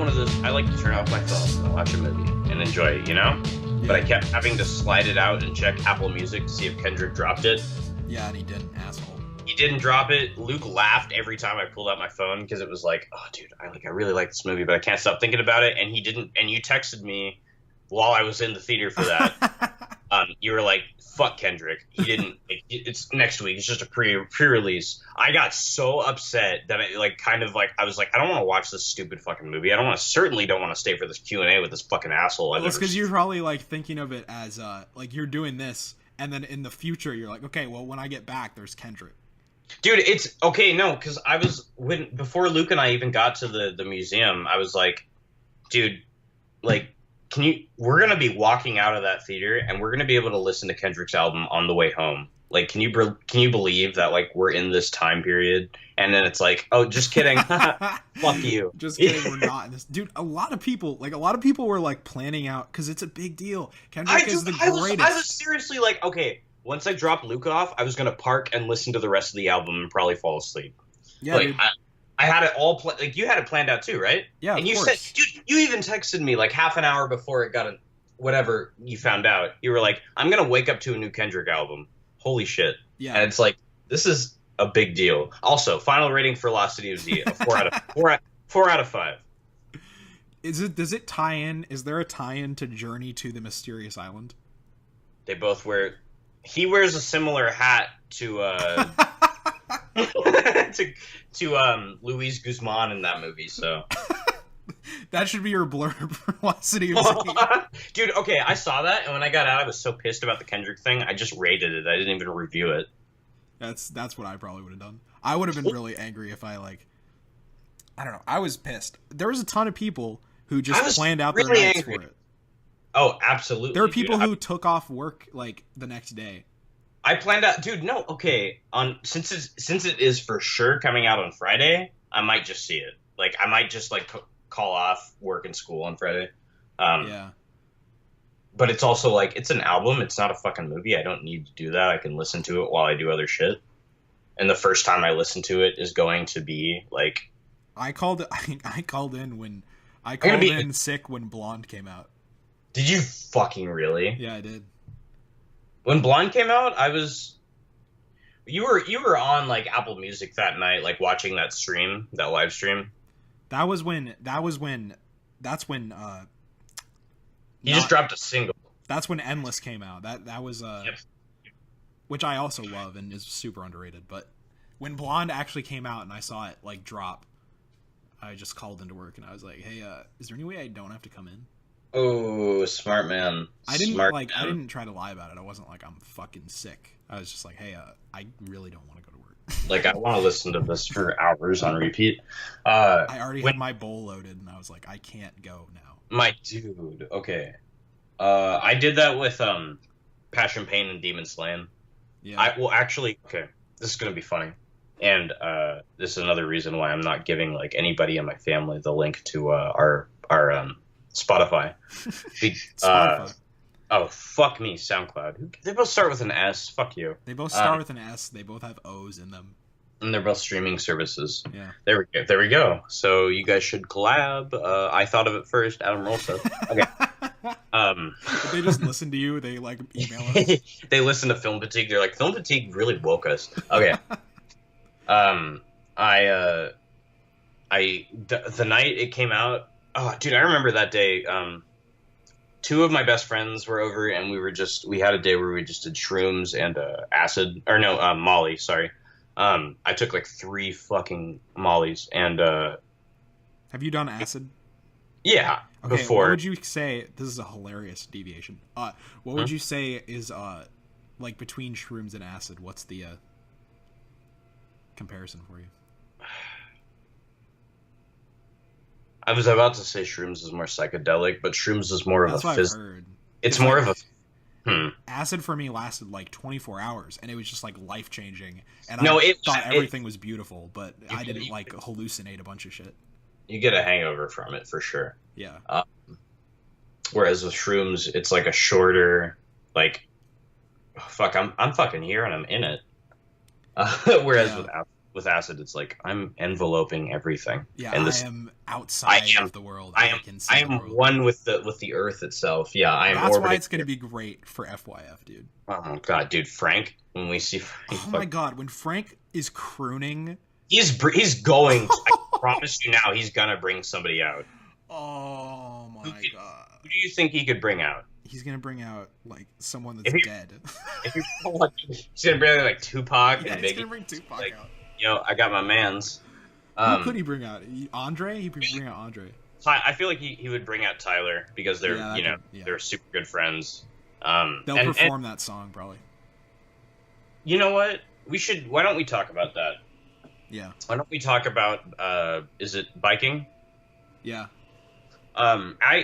one of those. I like to turn off my phone and watch a movie and enjoy it, you know. Yeah. But I kept having to slide it out and check Apple Music to see if Kendrick dropped it. Yeah, and he didn't, asshole. He didn't drop it. Luke laughed every time I pulled out my phone because it was like, oh, dude, I really like this movie, but I can't stop thinking about it. And he didn't. And you texted me while I was in the theater for that. You were like, fuck Kendrick. He didn't. It's next week. It's just a pre-release. I got so upset that I was like, I don't want to watch this stupid fucking movie. Certainly don't want to stay for this Q&A with this fucking asshole. Well, it's because you're probably like thinking of it as like you're doing this, and then in the future you're like, okay, well when I get back, there's Kendrick. Dude, it's okay. No, because before Luke and I even got to the museum, I was like, dude, like. We're going to be walking out of that theater and we're going to be able to listen to Kendrick's album on the way home. Like, can you believe that, like, we're in this time period? And then it's like, oh, just kidding. Fuck you. Just kidding. We're not in this. Dude, a lot of people were, like, planning out because it's a big deal. Kendrick is the greatest. I was seriously like, okay, once I drop Luke off, I was going to park and listen to the rest of the album and probably fall asleep. Yeah, like, I had it all like you had it planned out too, right? Yeah, and you said, dude, you even texted me like half an hour before it got whatever you found out. You were like, I'm gonna wake up to a new Kendrick album. Holy shit! Yeah, and it's like this is a big deal. Also, final rating for Lost City of Z, a 4 out of 5. Does it tie in? Is there a tie-in to Journey to the Mysterious Island? They both wear. He wears a similar hat to. to Luis Guzman in that movie, so that should be your blurb for Lost City of Z. Dude, okay, I saw that, and when I got out, I was so pissed about the Kendrick thing, I just rated it. I didn't even review it. That's what I probably would have done. I would have been really angry if I don't know. I was pissed. There was a ton of people who just planned out their nights for it. Oh, absolutely. There are people who took off work like the next day. I planned out, dude. No, okay. Since it is for sure coming out on Friday, I might just see it. Like, I might just like call off work and school on Friday. Yeah. But it's also like it's an album. It's not a fucking movie. I don't need to do that. I can listen to it while I do other shit. And the first time I listen to it is going to be like. I called in sick when Blonde came out. Did you fucking really? Yeah, I did. When Blonde came out, you were on like Apple Music that night, like watching that live stream. That's when he just dropped a single. That's when Endless came out. That was yep. Which I also love and is super underrated. But when Blonde actually came out and I saw it like drop, I just called into work and I was like, "Hey, is there any way I don't have to come in?" Oh, smart man. I didn't try to lie about it. I wasn't like I'm fucking sick. I was just like, hey, I really don't want to go to work. Like, I want to listen to this for hours on repeat. I already had my bowl loaded, and I was like, I can't go now. My dude, okay. I did that with Passion, Pain, and Demon Slaying. Yeah. Actually, okay, this is gonna be funny, and this is another reason why I'm not giving like anybody in my family the link to our Spotify. Spotify. Oh, fuck me, SoundCloud. They both start with an S. Fuck you. They both start with an S. They both have O's in them. And they're both streaming services. Yeah. There we go. So you guys should collab. I thought of it first. Adam Rolso. Okay. If they just listen to you, they like email us. They listen to Film Fatigue. They're like, Film Fatigue really woke us. Okay. The night it came out. Oh, dude, I remember that day. Two of my best friends were over, and we had a day where we just did shrooms and Molly. Sorry, I took like 3 fucking Mollies, and have you done acid? Yeah, okay, before. What would you say? This is a hilarious deviation. What would you say is like between shrooms and acid? What's the comparison for you? I was about to say shrooms is more psychedelic, but shrooms is more of That's a what I've heard. It's more of a Acid for me lasted like 24 hours, and it was just like life changing. And I thought everything was beautiful, but I didn't like hallucinate a bunch of shit. You get a hangover from it for sure. Yeah. Whereas with shrooms, it's like a shorter, like, oh, fuck, I'm fucking here and I'm in it. Whereas with acid, with acid, it's like I'm enveloping everything. Yeah, and I am outside of the world. I can see I the am world. one with the earth itself. Yeah, I am. That's why orbiting it's going to here. be great for FYF, dude. Oh god, dude, Frank. When we see Frank, Oh my god, when Frank is crooning, he's going. I promise you now, he's gonna bring somebody out. oh my god, Who do you think he could bring out? he's going to bring out like someone that's If he- dead. If he's gonna bring out like Tupac Yeah, and he's Biggie. going to bring Tupac like, out. I got my man's. Who could he bring out? Andre? He could bring out Andre. I feel like he would bring out Tyler because they're they're super good friends. They'll perform that song probably. You know what? Why don't we talk about that? Yeah. Why don't we talk about is it biking? Yeah.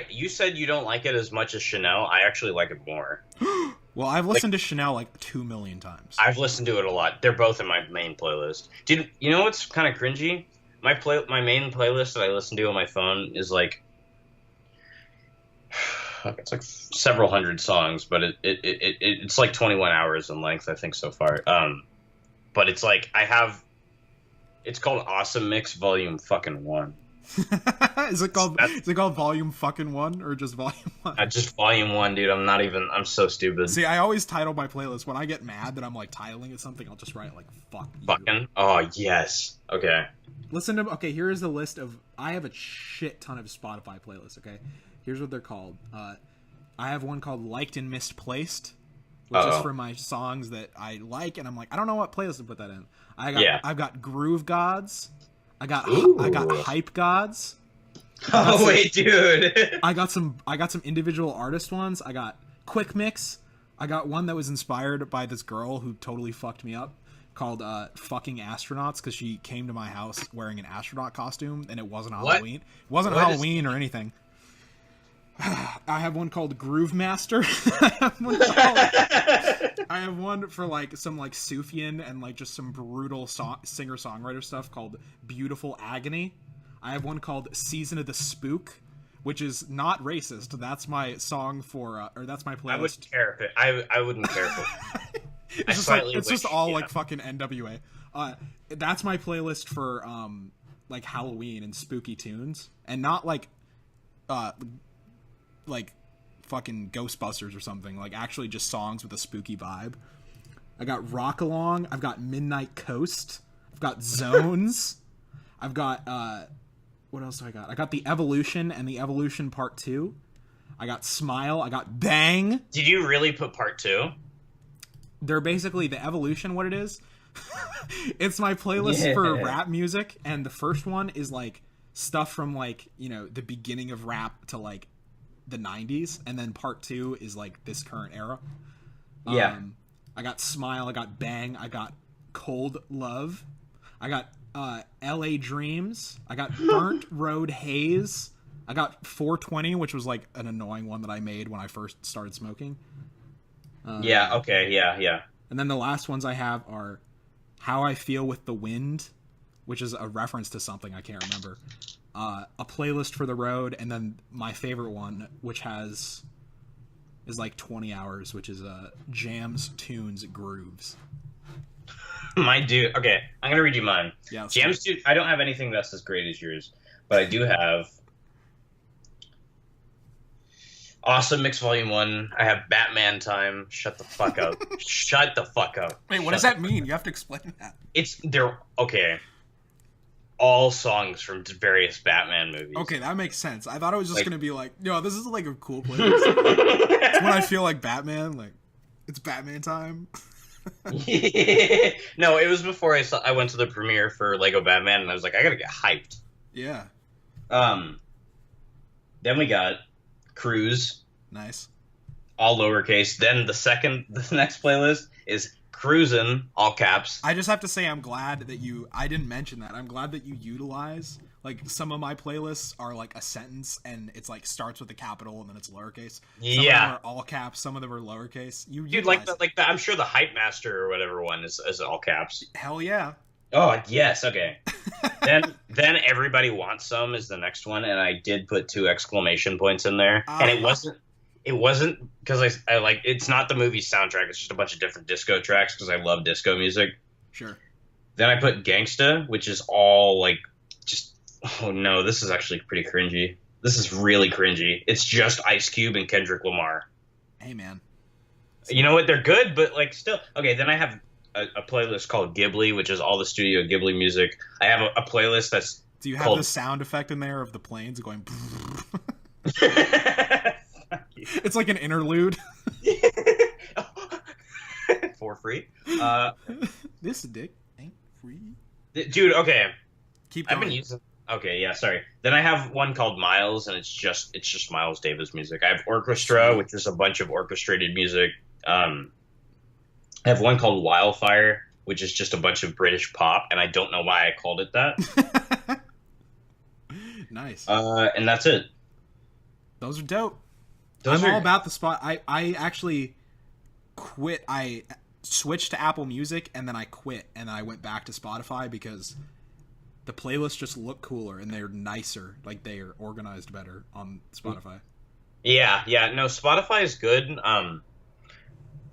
You said you don't like it as much as Chanel. I actually like it more. Well, I've listened to Chanel like 2 million times. I've listened to it a lot. They're both in my main playlist. Dude, you know what's kind of cringy? My main playlist that I listen to on my phone is like it's like several hundred songs, but it's like 21 hours in length, I think, so far. But it's like it's called Awesome Mix Volume fucking 1. Is it called Volume fucking 1 or just Volume 1? Just Volume 1, dude. I'm so stupid. See, I always title my playlist when I get mad that I'm like titling it something. I'll just write like "fuck you." Fucking. Oh yes. Okay. Okay, here is the list of. I have a shit ton of Spotify playlists. Okay, here's what they're called. I have one called Liked and Misplaced, which is for my songs that I like, and I'm like, I don't know what playlist to put that in. I've got Groove Gods. I got Hype Gods. Oh wait, dude. I got some individual artist ones. I got Quick Mix. I got one that was inspired by this girl who totally fucked me up called Fucking Astronauts because she came to my house wearing an astronaut costume and it wasn't Halloween. It wasn't Halloween or anything. I have one called Groove Master. I have one for like some like Sufjan and like just some brutal singer-songwriter stuff called Beautiful Agony. I have one called Season of the Spook, which is not racist. That's my song for, or that's my playlist. I wouldn't care if it. I wouldn't care if it. It's just all like fucking NWA. That's my playlist for like Halloween and spooky tunes, and not like fucking Ghostbusters or something. Like actually just songs with a spooky vibe. I got Rock Along. I've got Midnight Coast. I've got Zones. I've got what else do I got? I got The Evolution and The Evolution Part 2. I got Smile. I got Bang. Did you really put Part 2? They're basically The Evolution, what it is. It's my playlist for rap music, and the first one is like stuff from like, you know, the beginning of rap to like the 90s, and then Part 2 is like this current era. Yeah. I got Smile, I got Bang, I got Cold Love, I got LA Dreams, I got Burnt Road Haze, I got 420, which was like an annoying one that I made when I first started smoking. Yeah, okay, yeah. And then the last ones I have are How I Feel with the Wind, which is a reference to something I can't remember. A Playlist for the Road, and then my favorite one, which is like 20 hours, which is Jams, Tunes, Grooves. My dude. Okay, I'm gonna read you mine. Yeah, Jams, dude. I don't have anything that's as great as yours, but I do have Awesome Mix Volume 1. I have Batman Time. Shut the fuck up. Shut the fuck up. Wait, what does that mean? You have to explain that. They're okay. All songs from various Batman movies. Okay, that makes sense. I thought it was just gonna be like, yo, this is like a cool playlist. It's when I feel like Batman, like it's Batman time. No, it was before I went to the premiere for Lego Batman, and I was like, I gotta get hyped. Yeah. Then we got Cruise. Nice. All lowercase. Then the next playlist is Cruisin', all caps. I just have to say I'm glad that I didn't mention that. I'm glad that you utilize, like, some of my playlists are like a sentence and it's like starts with a capital and then it's lowercase. Some of them are all caps, some of them are lowercase. Dude, like the I'm sure the Hype Master or whatever one is all caps. Hell yeah. Oh yes, okay. then Everybody Wants Some is the next one, and I did put 2 exclamation points in there, and it wasn't because I like it's not the movie soundtrack. It's just a bunch of different disco tracks because I love disco music. Sure. Then I put Gangsta, which is all like just oh no, this is actually pretty cringy. This is really cringy. It's just Ice Cube and Kendrick Lamar. Hey man. You know what? They're good, but like still okay. Then I have a playlist called Ghibli, which is all the Studio Ghibli music. I have a playlist that's. Do you have called... the sound effect in there of the planes going? It's like an interlude. For free. This dick ain't free. Dude, okay. Keep going. I've been using. Okay, yeah, sorry. Then I have one called Miles, and it's just Miles Davis music. I have Orchestra, which is a bunch of orchestrated music. I have one called Wildfire, which is just a bunch of British pop, and I don't know why I called it that. Nice. And that's it. Those are dope. I'm all about the spot. I actually quit. I switched to Apple Music, and then I quit, and I went back to Spotify because the playlists just look cooler and they're nicer. Like, they are organized better on Spotify. Yeah. No, Spotify is good.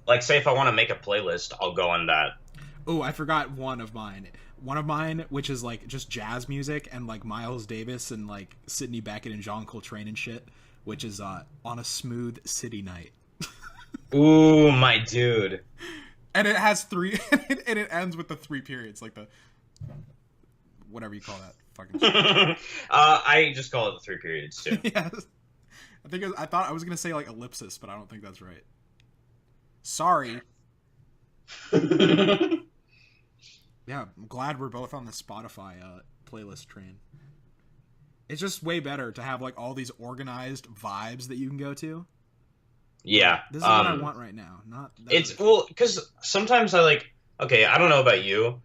Like, say if I want to make a playlist, I'll go on that. Oh, I forgot one of mine. One of mine, which is like just jazz music and like Miles Davis and like Sidney Bechet and John Coltrane and shit, which is On a Smooth City Night. Ooh, my dude. And it has three, and it ends with the 3 periods, like the whatever you call that fucking shit. I just call it the 3 periods too. Yes. I thought I was gonna say like ellipsis, but I don't think that's right. Sorry. Yeah, I'm glad we're both on the Spotify playlist train. It's just way better to have like all these organized vibes that you can go to. Yeah, this is what I want right now. Not it's well, because sometimes I like. Okay, I don't know about you.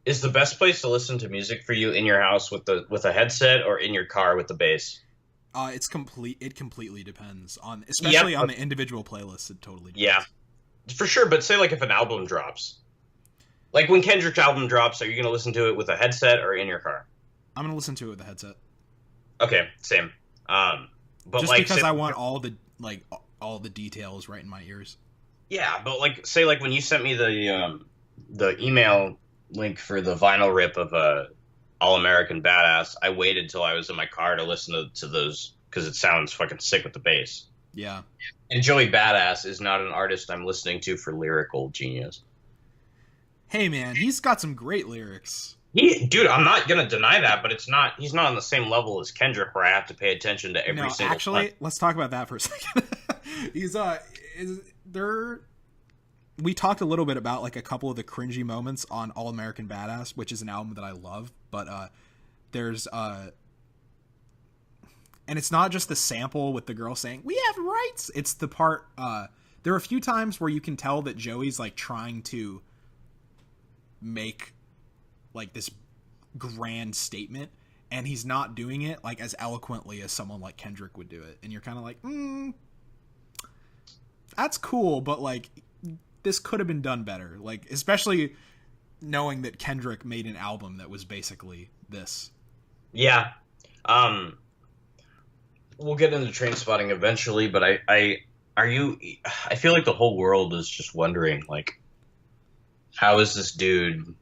Is the best place to listen to music for you in your house with a headset or in your car with the bass? It's complete. It completely depends on, especially on the individual playlists. It totally depends. Yeah, for sure. But say like if an album drops, like when Kendrick's album drops, are you gonna listen to it with a headset or in your car? I'm gonna listen to it with a headset. Okay, same. But just like, because I want all the details right in my ears. Yeah, but like say like when you sent me the email link for the vinyl rip of AmeriKKKan Badass, I waited till I was in my car to listen to those because it sounds fucking sick with the bass. Yeah. And Joey Badass is not an artist I'm listening to for lyrical genius. Hey man, he's got some great lyrics. Dude, I'm not gonna deny that, but he's not on the same level as Kendrick where I have to pay attention to every single. Actually, let's talk about that for a second. We talked a little bit about like a couple of the cringy moments on AmeriKKAN Badass, which is an album that I love, but there's and it's not just the sample with the girl saying we have rights. It's the part there are a few times where you can tell that Joey's like trying to make like this grand statement, and he's not doing it like as eloquently as someone like Kendrick would do it, and you're kind of like, that's cool, but like this could have been done better, like especially knowing that Kendrick made an album that was basically this. Yeah. We'll get into Trainspotting eventually, but I feel like the whole world is just wondering like, how is this dude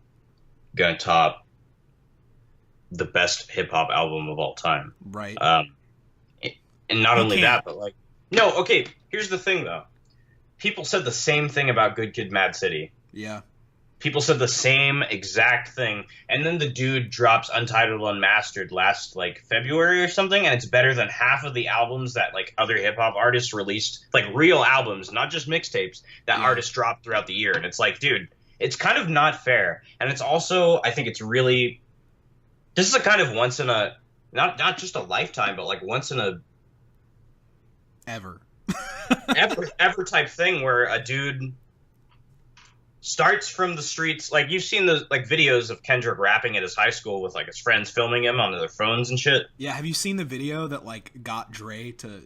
gonna top the best hip hop album of all time? Right. And not only that, but like, no, okay, here's the thing though. People said the same thing about Good Kid, Mad City. Yeah. People said the same exact thing, and then the dude drops Untitled Unmastered last like February or something, and it's better than half of the albums that like other hip hop artists released, like real albums, not just mixtapes that artists dropped throughout the year. And it's like, dude, it's kind of not fair. And it's also, I think it's really, this is a kind of once in a, not just a lifetime, but like once in a ever type thing where a dude starts from the streets. Like you've seen the like videos of Kendrick rapping at his high school with like his friends filming him on their phones and shit. Yeah, have you seen the video that like got Dre to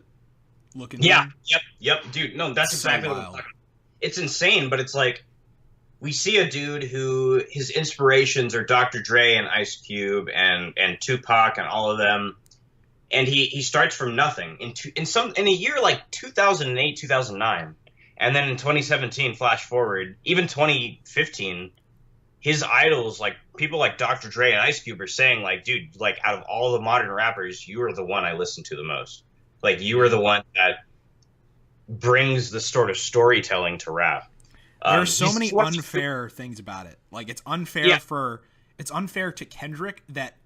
look into him? Yep, dude. No, that's exactly what I'm talking about. It's insane, but it's like we see a dude who his inspirations are Dr. Dre and Ice Cube and Tupac and all of them. And he starts from nothing in a year like 2008, 2009. And then in 2017, flash forward, even 2015, his idols, like people like Dr. Dre and Ice Cube, are saying like, dude, like out of all the modern rappers, you are the one I listen to the most. Like you are the one that brings the sort of storytelling to rap. There are so many unfair things about it. Like it's unfair it's unfair to Kendrick that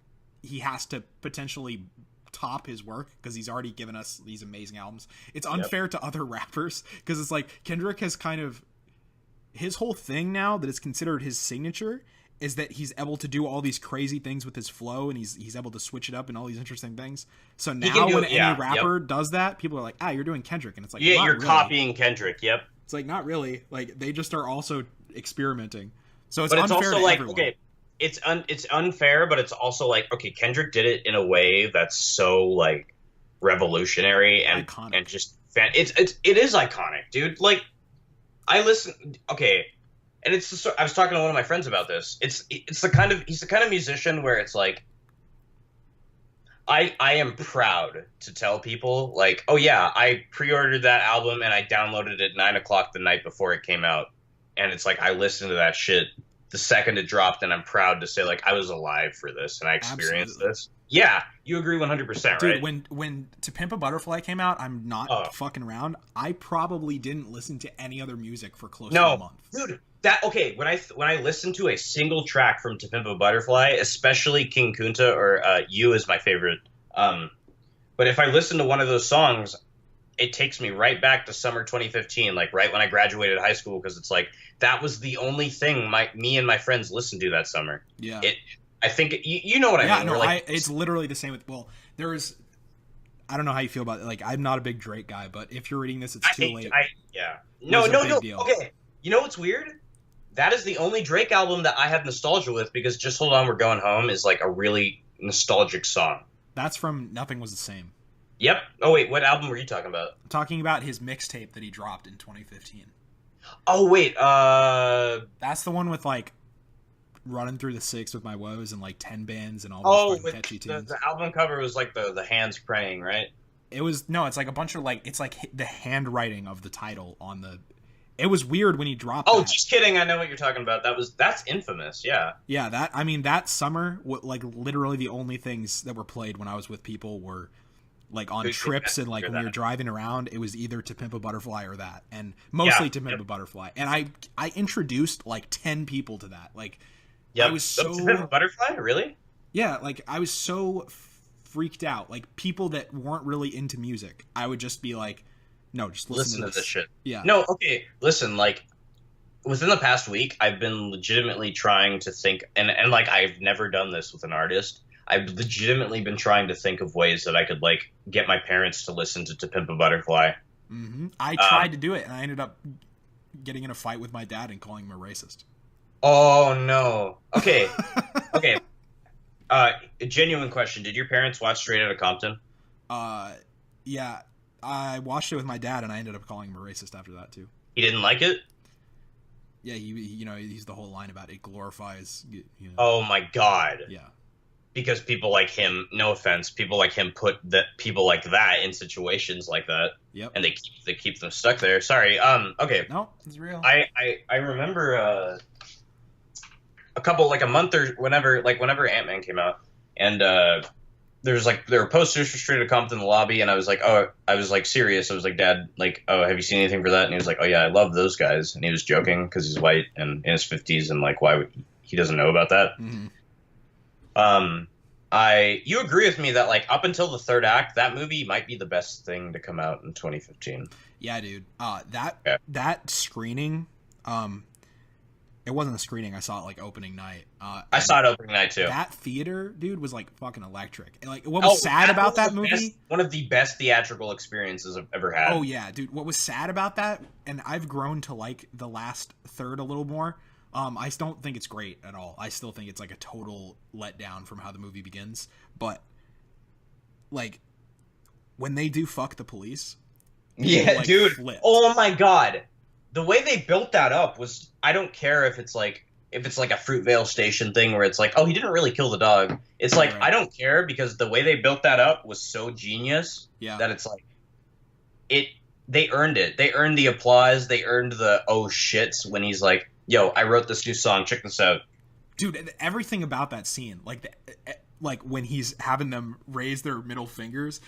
he has to potentially top his work because he's already given us these amazing albums. It's unfair to other rappers because it's like Kendrick has kind of his whole thing now that is considered his signature is that he's able to do all these crazy things with his flow and he's able to switch it up and all these interesting things. So now when any rapper does that, people are like, you're doing Kendrick. And it's like, you're really. Copying Kendrick. Yep. It's like, not really. Like they just are also experimenting. So it's unfair also to like, everyone. Okay, it's unfair, but it's also like, okay, Kendrick did it in a way that's so like revolutionary and iconic. And just it is iconic, dude. Like I listen, okay, and it's I was talking to one of my friends about this. It's the kind of he's the kind of musician where it's like I am proud to tell people like, oh yeah, I pre-ordered that album and I downloaded it at 9:00 the night before it came out, and it's like I listened to that shit the second it dropped, and I'm proud to say like I was alive for this and I experienced this. Yeah, you agree 100%, right? Dude, when To Pimp a Butterfly came out, I'm not fucking around. I probably didn't listen to any other music for close to a month. Dude, when I listen to a single track from To Pimp a Butterfly, especially King Kunta or You is my favorite. But if I listen to one of those songs, it takes me right back to summer 2015, like right when I graduated high school, because it's like that was the only thing me and my friends listened to that summer. Yeah. I think you know what I mean. No, like, it's literally the same with. Well, I don't know how you feel about it. Like, I'm not a big Drake guy, but if you're reading this, it's too late. No. Okay, you know what's weird? That is the only Drake album that I have nostalgia with because Just Hold On, We're Going Home is like a really nostalgic song. That's from Nothing Was the Same. Yep. Oh wait, what album were you talking about? I'm talking about his mixtape that he dropped in 2015. Oh wait, that's the one with like running through the six with my woes and like 10 bands and all those catchy tunes. The album cover was like the hands praying, right? It's like a bunch of like, it's like the handwriting of the title on the. It was weird when he dropped. Oh, just kidding! I know what you're talking about. That's infamous. Yeah. Yeah. That summer, like literally the only things that were played when I was with people were like on trips and like when you're driving around, it was either To Pimp a Butterfly or that, and mostly To Pimp a Butterfly. And I introduced like 10 people to that. Like, I was so To Pimp a Butterfly, really? Yeah, like I was so freaked out. Like people that weren't really into music, I would just be like, no, just listen to this shit. Yeah. No, okay, listen, like within the past week, I've been legitimately trying to think, and like I've never done this with an artist. I've legitimately been trying to think of ways that I could like get my parents to listen to Pimp a Butterfly. Mm-hmm. I tried to do it, and I ended up getting in a fight with my dad and calling him a racist. Oh no. Okay. Okay. A genuine question: did your parents watch Straight Outta Compton? Yeah. I watched it with my dad, and I ended up calling him a racist after that too. He didn't like it? Yeah, he's the whole line about it glorifies. Oh my god. Yeah. Because people like him, no offense, people like him put people like that in situations like that. Yep. And they keep them stuck there. Sorry. Okay. No, it's real. I remember a couple, like a month or whenever Ant-Man came out, and there were posters for Straight Outta Compton in the lobby, and I was like serious. I was like, Dad, like, oh, have you seen anything for that? And he was like, oh yeah, I love those guys. And he was joking because he's white and in his 50s, and like, why he doesn't know about that. Mm-hmm. You agree with me that like up until the third act, that movie might be the best thing to come out in 2015. Yeah, dude. That screening, it wasn't a screening. I saw it like opening night. I saw it opening night too. That theater, dude, was like fucking electric. And, like, what was sad about that movie? One of the best theatrical experiences I've ever had. Oh yeah, dude. What was sad about that, and I've grown to like the last third a little more. I don't think it's great at all. I still think it's like a total letdown from how the movie begins. But like when they do fuck the police, yeah, like, dude. Flip. Oh my god, the way they built that up was, I don't care if it's like a Fruitvale Station thing where it's like, oh, he didn't really kill the dog. It's like, right. I don't care, because the way they built that up was so genius. Yeah. That it's like they earned it. They earned the applause. They earned the oh shits when he's like, yo, I wrote this new song, check this out. Dude, everything about that scene, like when he's having them raise their middle fingers,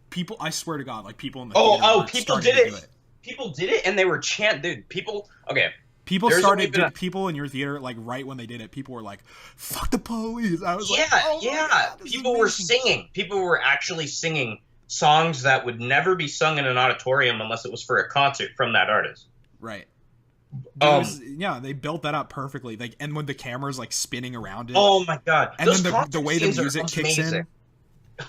people, I swear to God, like people in the theater were People starting did to do it. it. People did it, and they were dude. People There's started, dude, people in your theater, like right when they did it, people were like, "Fuck the police!" I was like, "Oh my God, this People is were amazing." singing. People were actually singing songs that would never be sung in an auditorium unless it was for a concert from that artist. Right. They built that up perfectly. Like, and when the camera's like spinning around it. Oh my God! And Those then the way the scenes are music kicks in.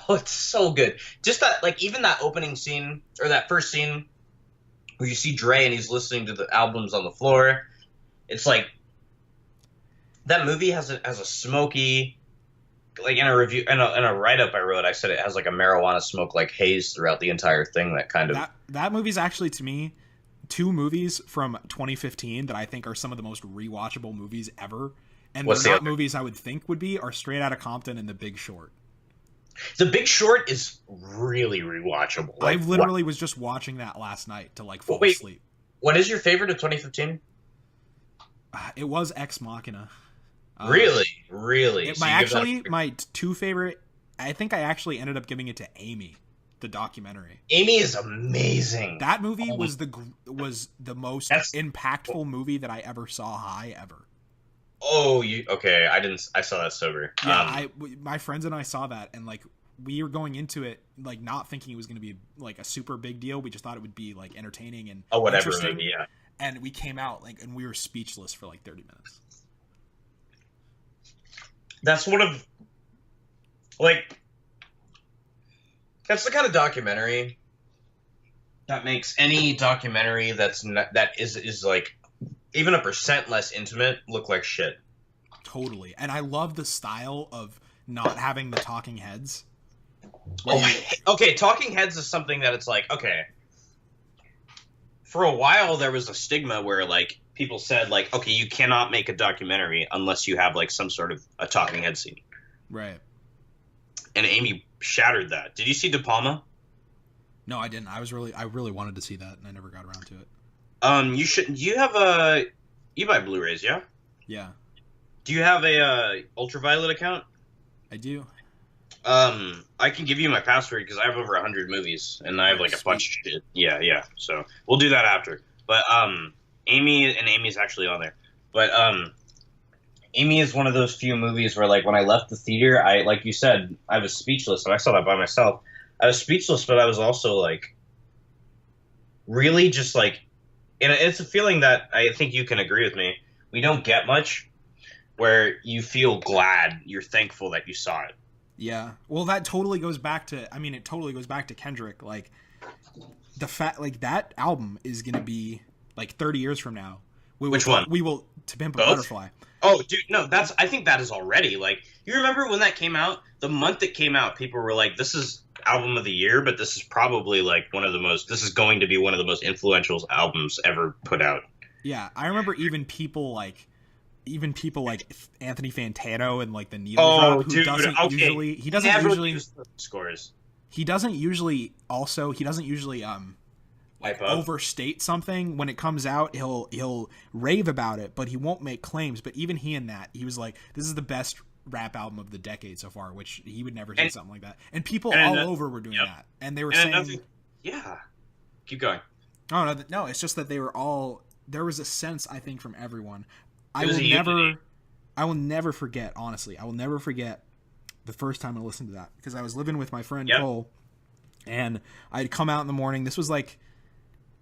Oh, it's so good. Just that, like, even that opening scene or that first scene where you see Dre and he's listening to the albums on the floor. It's like that movie has a smoky, like in a review in a write up I wrote, I said it has like a marijuana smoke like haze throughout the entire thing. That kind of that movie's actually, to me, two movies from 2015 that I think are some of the most rewatchable movies ever. And they're not movies I would think would be, are Straight Outta Compton and The Big Short. The Big Short is really rewatchable. Like, I literally was just watching that last night to like fall asleep. What is your favorite of 2015? It was Ex Machina. Really? My two favorite, I think I actually ended up giving it to Amy, the documentary. Amy is amazing. That movie was the most impactful movie that I ever saw high ever. Oh, okay. I saw that sober. Yeah, my friends and I saw that, and like we were going into it like not thinking it was going to be like a super big deal. We just thought it would be like entertaining and interesting. Movie, yeah. And we came out like, and we were speechless for like 30 minutes. That's one of, like, that's the kind of documentary that makes any documentary that is like even 1% less intimate look like shit. Totally. And I love the style of not having the talking heads. Okay, talking heads is something that it's like, okay, for a while there was a stigma where like people said like, okay, you cannot make a documentary unless you have like some sort of a talking head scene. Right. And Amy shattered that. Did you see De Palma? No, I didn't. I really wanted to see that, and I never got around to it. You should. You buy Blu-rays, yeah? Yeah. Do you have a ultraviolet account? I do. I can give you my password because I have over 100 movies, and I have like a bunch of shit. Yeah. So we'll do that after. But Amy's actually on there. But Amy is one of those few movies where like when I left the theater, like you said, I was speechless, and I saw that by myself. I was speechless, but I was also like really just like, and it's a feeling that I think you can agree with me. We don't get much where you feel glad, you're thankful that you saw it. Yeah. Well, that totally goes back to, it totally goes back to Kendrick. Like the fact, like that album is going to be like 30 years from now. Which one? We will To Pimp a Butterfly. Oh, dude, no, I think that is already like, you remember when that came out? The month it came out, people were like, this is album of the year, but this is probably like this is going to be one of the most influential albums ever put out. Yeah. I remember even people like Anthony Fantano and like the Needle Drop, who doesn't usually use the scores. He doesn't usually like overstate something when it comes out. He'll rave about it, but he won't make claims. But even he was like, this is the best rap album of the decade so far, which he would never say something like that. And people all over were doing that, and they were saying, "Yeah, keep going." Oh no, it's just that they were all. There was a sense, I think, from everyone. I will never forget. Honestly, I will never forget the first time I listened to that, because I was living with my friend Cole, and I'd come out in the morning.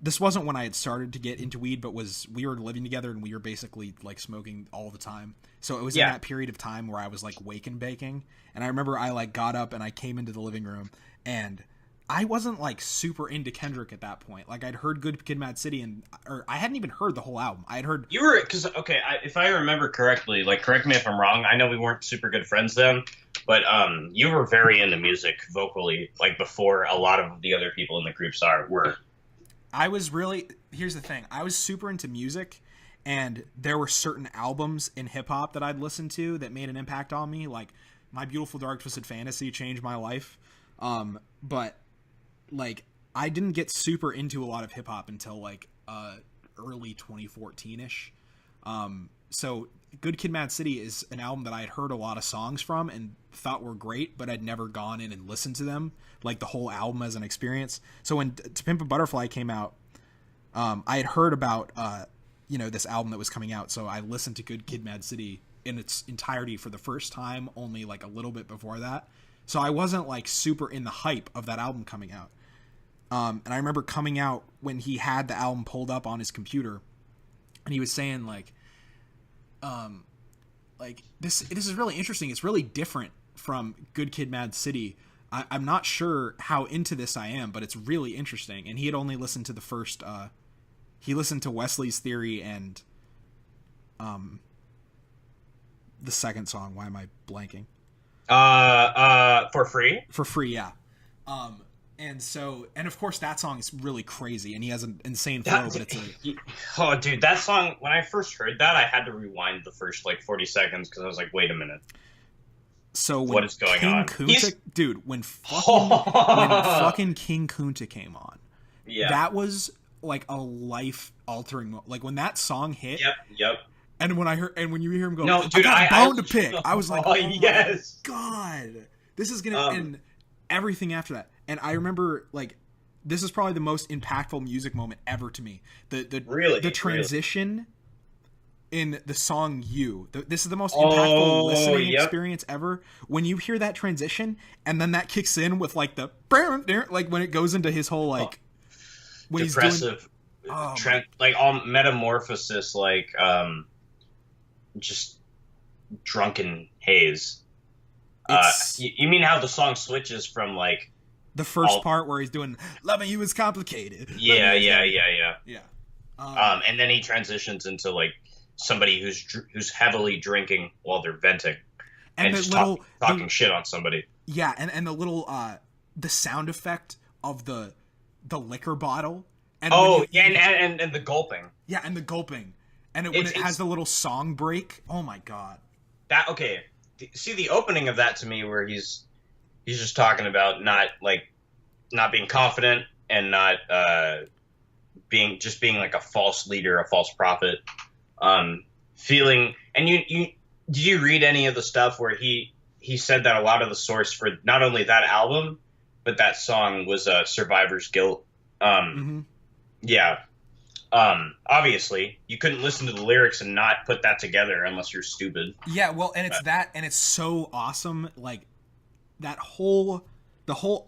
This wasn't when I had started to get into weed, but we were living together and we were basically like smoking all the time. So it was in that period of time where I was like wake and baking. And I remember I like got up and I came into the living room, and I wasn't like super into Kendrick at that point. Like I'd heard Good Kid, Mad City, or I hadn't even heard the whole album. I had heard if I remember correctly, like correct me if I'm wrong. I know we weren't super good friends then, but you were very into music vocally, like before a lot of the other people in the groups were. Here's the thing. I was super into music, and there were certain albums in hip hop that I'd listened to that made an impact on me. Like My Beautiful Dark Twisted Fantasy changed my life. But like I didn't get super into a lot of hip hop until like early 2014-ish. So Good Kid, Mad City is an album that I had heard a lot of songs from and thought were great, but I'd never gone in and listened to them, like the whole album as an experience. So when To Pimp a Butterfly came out, I had heard about, this album that was coming out. So I listened to Good Kid, Mad City in its entirety for the first time, only like a little bit before that. So I wasn't like super in the hype of that album coming out. And I remember coming out when he had the album pulled up on his computer, and he was saying like this is really interesting. It's really different from Good Kid, Mad City. I'm not sure how into this I am, but it's really interesting. And he had only listened to the first. He listened to Wesley's Theory and the second song. Why am I blanking? For free. For free, yeah. And of course that song is really crazy, and he has an insane flow. But it's oh, dude, that song. When I first heard that, I had to rewind the first like 40 seconds because I was like, "Wait a minute." So what is going on, dude? When fucking King Kunta came on, yeah, that was like a life altering. Like when that song hit. Yep. And when you hear him go, no, dude, I got a bone to pick. I was like, oh yes, my God, this is gonna and everything after that. And I remember, like, this is probably the most impactful music moment ever to me. The transition in the song "You." This is the most impactful listening experience ever. When you hear that transition, and then that kicks in with like the like when it goes into his whole like when depressive, he's doing, like all metamorphosis, like just drunken haze. You mean how the song switches from like the first part where he's doing "Loving You Is Complicated"? Yeah. And then he transitions into like somebody who's heavily drinking while they're venting and just talking shit on somebody. Yeah, and the little the sound effect of the liquor bottle. And and the gulping. Yeah, and the gulping, and when it has the little song break. Oh my God. See the opening of that to me, where he's just talking about not being confident and not being like a false leader, a false prophet, feeling. And you did you read any of the stuff where he said that a lot of the source for not only that album but that song was Survivor's Guilt. Yeah. Obviously you couldn't listen to the lyrics and not put that together unless you're stupid. Yeah, well, and it's that, and it's so awesome, like the whole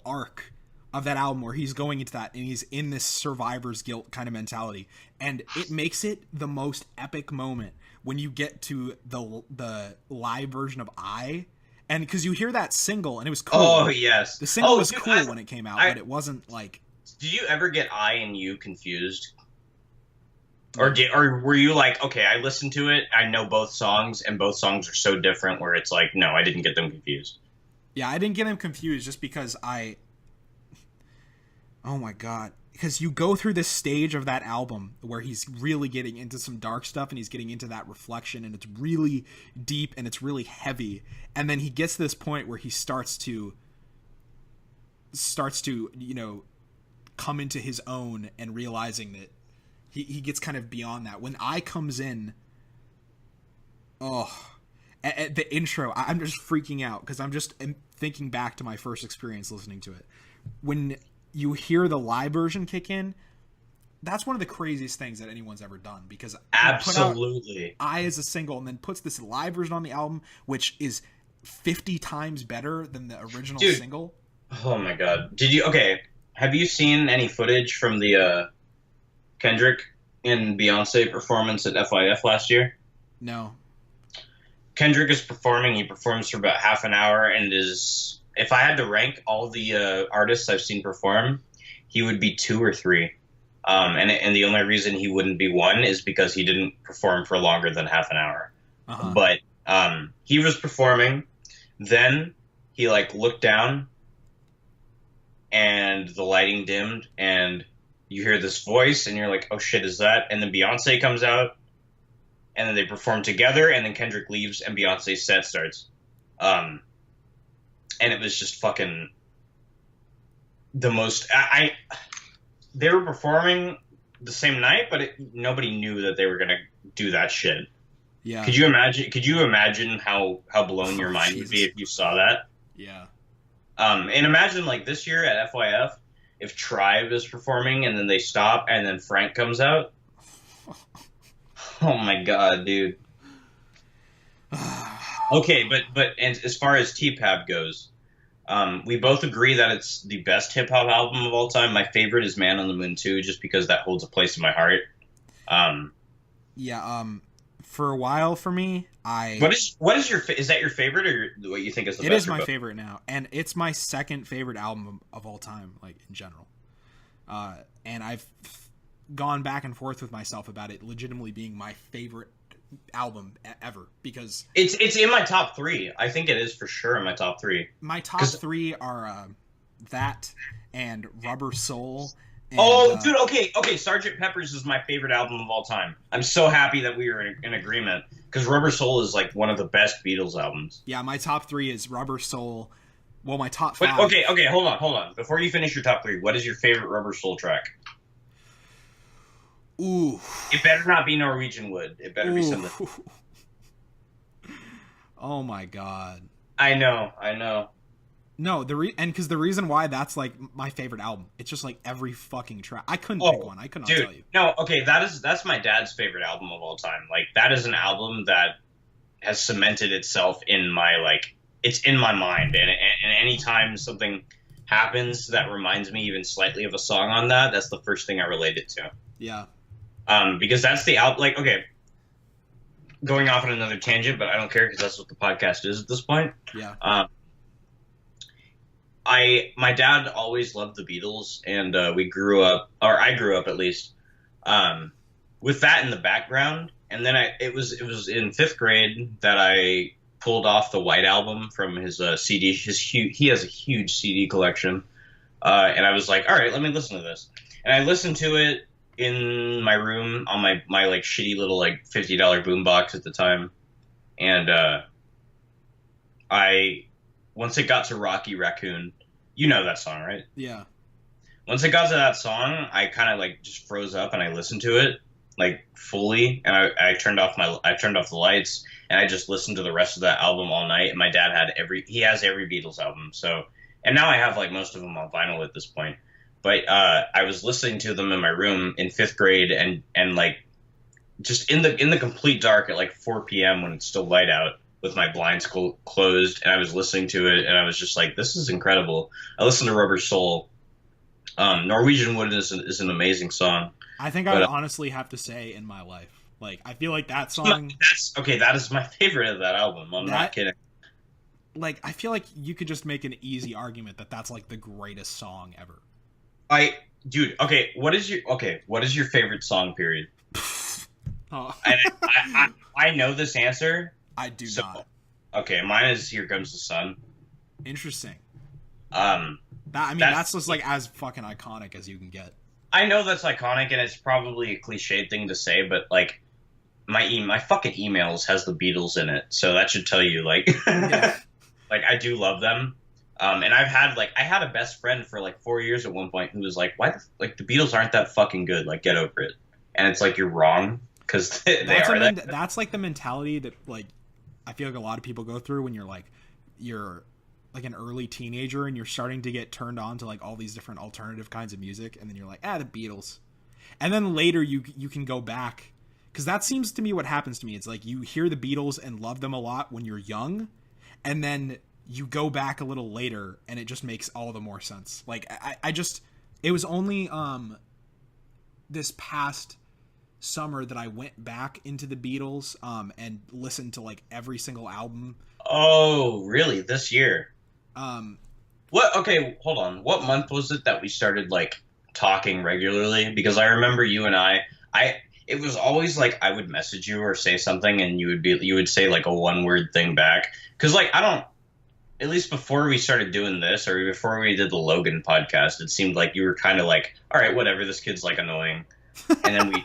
arc of that album where he's going into that and he's in this survivor's guilt kind of mentality, and it makes it the most epic moment when you get to the live version of and because you hear that single and it was cool. Oh yes, the single was cool when it came out, but it wasn't like. Did you ever get I and You confused? Or were you like, okay, I listened to it, I know both songs, and both songs are so different where it's like, no, I didn't get them confused. Yeah, I didn't get them confused just because oh my God. Because you go through this stage of that album where he's really getting into some dark stuff and he's getting into that reflection, and it's really deep and it's really heavy. And then he gets to this point where he starts to, come into his own and realizing that he gets kind of beyond that. When I comes in, at the intro, I'm just freaking out because I'm just thinking back to my first experience listening to it. When you hear the live version kick in, that's one of the craziest things that anyone's ever done, because absolutely I as a single and then puts this live version on the album, which is 50 times better than the original single. Oh my God. Have you seen any footage from the Kendrick and Beyonce performance at FYF last year? No. Kendrick is performing. He performs for about half an hour and is, if I had to rank all the artists I've seen perform, he would be 2 or 3. And the only reason he wouldn't be 1 is because he didn't perform for longer than half an hour. Uh-huh. But he was performing. Then he looked down and the lighting dimmed and you hear this voice and you're like, oh shit, is that? And then Beyonce comes out and then they perform together and then Kendrick leaves and Beyonce's set starts. And it was just fucking the most, they were performing the same night, but nobody knew that they were gonna do that shit. Yeah. Could you imagine how blown your mind would be if you saw that? Yeah. And imagine like this year at FYF, if Tribe is performing and then they stop and then Frank comes out. Oh my god, dude. Okay, but and as far as TPAB goes, we both agree that it's the best hip hop album of all time. My favorite is Man on the Moon 2, just because that holds a place in my heart. For a while for me, what is your is that your favorite or what you think is the best? It is my favorite now, and it's my second favorite album of all time, like in general. And I've gone back and forth with myself about it legitimately being my favorite album ever, because it's in my top 3. I think it is for sure in my top 3. My top 3 are that and Rubber Soul. And, dude, okay. Sgt. Pepper's is my favorite album of all time. I'm so happy that we were in agreement, because Rubber Soul is like one of the best Beatles albums. Yeah, my top 3 is Rubber Soul. Well, my top 5. Okay, hold on. Before you finish your top 3, what is your favorite Rubber Soul track? Ooh. It better not be Norwegian Wood. It better be something. Oh my god. I know. No, because the reason why that's like my favorite album, it's just like every fucking track. I couldn't pick one. I could not tell you. No, okay, that's my dad's favorite album of all time. Like, that is an album that has cemented itself in my, like, it's in my mind. And anytime something happens that reminds me even slightly of a song on that, that's the first thing I relate it to. Yeah. Because that's the like, okay, going off on another tangent, but I don't care because that's what the podcast is at this point. Yeah. My dad always loved the Beatles, and I grew up at least, with that in the background. And then it was in 5th grade that I pulled off the White Album from his CD. He has a huge CD collection, and I was like, all right, let me listen to this. And I listened to it in my room on my like shitty little like $50 boombox at the time, and once it got to Rocky Raccoon, you know that song, right? Yeah. Once it got to that song, I kind of like just froze up and I listened to it like fully, and I turned off the lights and I just listened to the rest of that album all night. And my dad has every Beatles album, so, and now I have like most of them on vinyl at this point. But I was listening to them in my room in 5th grade and like just in the complete dark at like 4 p.m. when it's still light out, with my blinds closed, and I was listening to it, and I was just like, this is incredible. I listened to Rubber Soul. Norwegian Wood is an amazing song. I think I would honestly have to say In My Life. Like, I feel like that song... That is my favorite of that album. I'm not kidding. Like, I feel like you could just make an easy argument that that's like the greatest song ever. What is your favorite song, period? Oh. I know this answer. I do not. Okay, mine is Here Comes the Sun. Interesting. That's just like as fucking iconic as you can get. I know that's iconic, and it's probably a cliched thing to say, but like my fucking emails has the Beatles in it, so that should tell you, like, yeah. Like, I do love them. And I had a best friend for like 4 years at one point who was like, why the Beatles aren't that fucking good? Like, get over it. And it's like, you're wrong, because that's like the mentality that like I feel like a lot of people go through when you're like an early teenager and you're starting to get turned on to like all these different alternative kinds of music, and then you're like, the Beatles. And then later you can go back, because that seems to me what happens to me. It's like you hear the Beatles and love them a lot when you're young, and then you go back a little later and it just makes all the more sense. Like it was only this past summer that I went back into the Beatles and listened to like every single album. Oh, really? This year? Okay, hold on. What month was it that we started like talking regularly? Because I remember you and it was always like I would message you or say something and you would say like a one word thing back. Cause like at least before we started doing this, or before we did the Logan podcast, it seemed like you were kind of like, all right, whatever, this kid's like annoying. And then we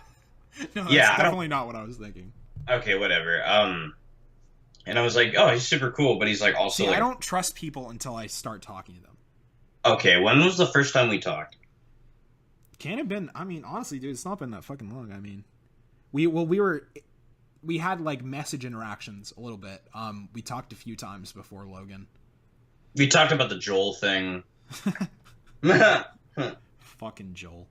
No, that's definitely not what I was thinking. Okay, whatever. And I was like, oh, he's super cool, but he's like also. See, I don't trust people until I start talking to them. Okay, when was the first time we talked? Can have been. I mean, honestly, dude, it's not been that fucking long. I mean, we had like message interactions a little bit. We talked a few times before Logan. We talked about the Joel thing. Fucking Joel.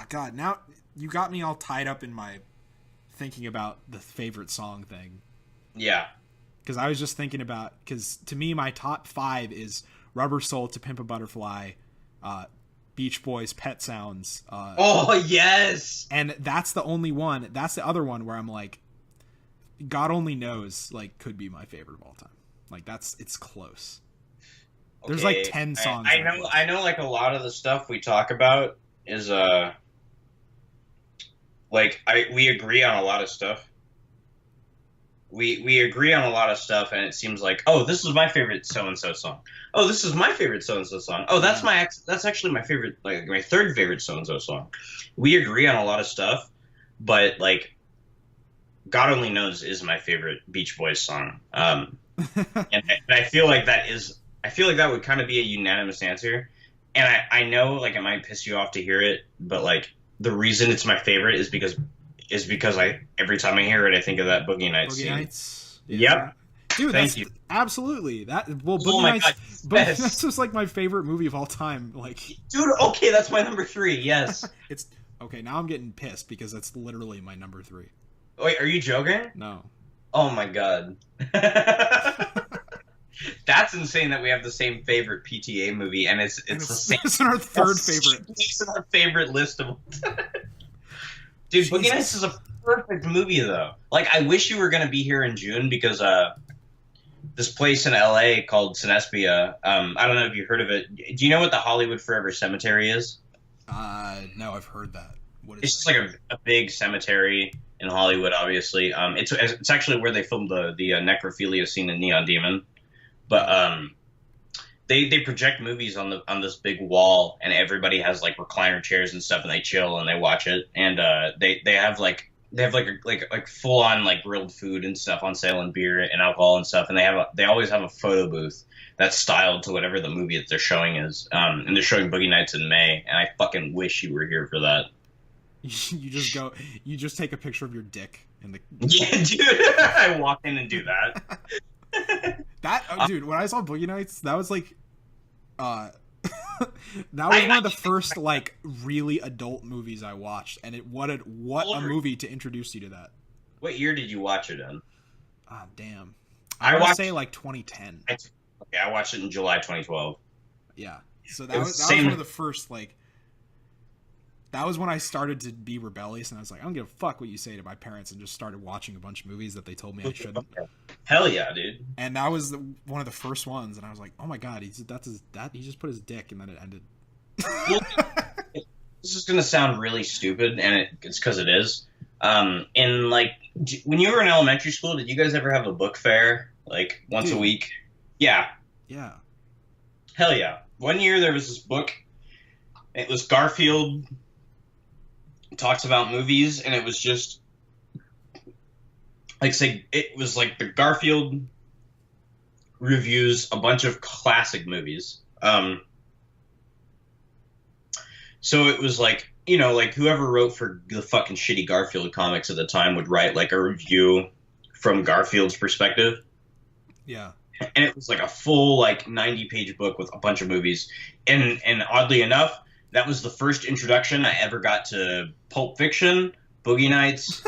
God, now you got me all tied up in my thinking about the favorite song thing. Yeah. Because I was just thinking about, because to me, my top 5 is Rubber Soul, To Pimp a Butterfly, Beach Boys, Pet Sounds. Oh, yes! And that's the only one, that's the other one where I'm like, God Only Knows, like, could be my favorite of all time. Like, it's close. There's like 10 songs. I know like a lot of the stuff we talk about is, we agree on a lot of stuff. We agree on a lot of stuff, and it seems like, oh, this is my favorite so-and-so song. Oh, this is my favorite so-and-so song. Oh, that's that's actually my favorite, like, my third favorite so-and-so song. We agree on a lot of stuff, but, like, God Only Knows is my favorite Beach Boys song. And I feel like that would kind of be a unanimous answer. And I know, like, it might piss you off to hear it, but, like, the reason it's my favorite is because every time I hear it, I think of that Boogie Nights scene. Nights. Yeah. Yep. Dude, Thank you. Absolutely. Boogie Nights was like my favorite movie of all time. Like, dude, okay, that's my number 3. Yes. It's okay. Now I'm getting pissed because that's literally my number 3. Wait, are you joking? No. Oh my god. That's insane that we have the same favorite PTA movie, and it's the same. It's our third favorite. It's in our favorite list of. Dude, Boogie Nights is a perfect movie, though. Like, I wish you were going to be here in June, because this place in LA called Cinespia, I don't know if you heard of it. Do you know what the Hollywood Forever Cemetery is? No, I've heard that. What is it's just like a big cemetery in Hollywood, obviously. It's actually where they filmed the necrophilia scene in Neon Demon. But they project movies on this big wall, and everybody has like recliner chairs and stuff, and they chill and they watch it. And they have full on like grilled food and stuff on sale, and beer and alcohol and stuff. And they always have a photo booth that's styled to whatever the movie that they're showing is. And they're showing Boogie Nights in May, and I fucking wish you were here for that. You just take a picture of your dick in the. Yeah, dude. I walk in and do that. Dude, when I saw Boogie Nights, that was like, that was one of the first like really adult movies I watched, and what a movie to introduce you to that. What year did you watch it in? Ah, damn. I want to say like 2010. Okay, I watched it in July 2012. Yeah, so that was one of the first like. That was when I started to be rebellious, and I was like, I don't give a fuck what you say to my parents, and just started watching a bunch of movies that they told me I shouldn't. Hell yeah, dude. And that was one of the first ones, and I was like, oh my god, he just put his dick, and then it ended. This is going to sound really stupid, and it's because it is. In like, when you were in elementary school, did you guys ever have a book fair, like, once a week? Yeah. Yeah. Hell yeah. One year there was this book, it was Garfield talks about movies, and it was just like, say, it was like the Garfield reviews a bunch of classic movies. So it was like, you know, like whoever wrote for the fucking shitty Garfield comics at the time would write like a review from Garfield's perspective. Yeah. And it was like a full like 90-page book with a bunch of movies. And oddly enough, that was the first introduction I ever got to Pulp Fiction, Boogie Nights.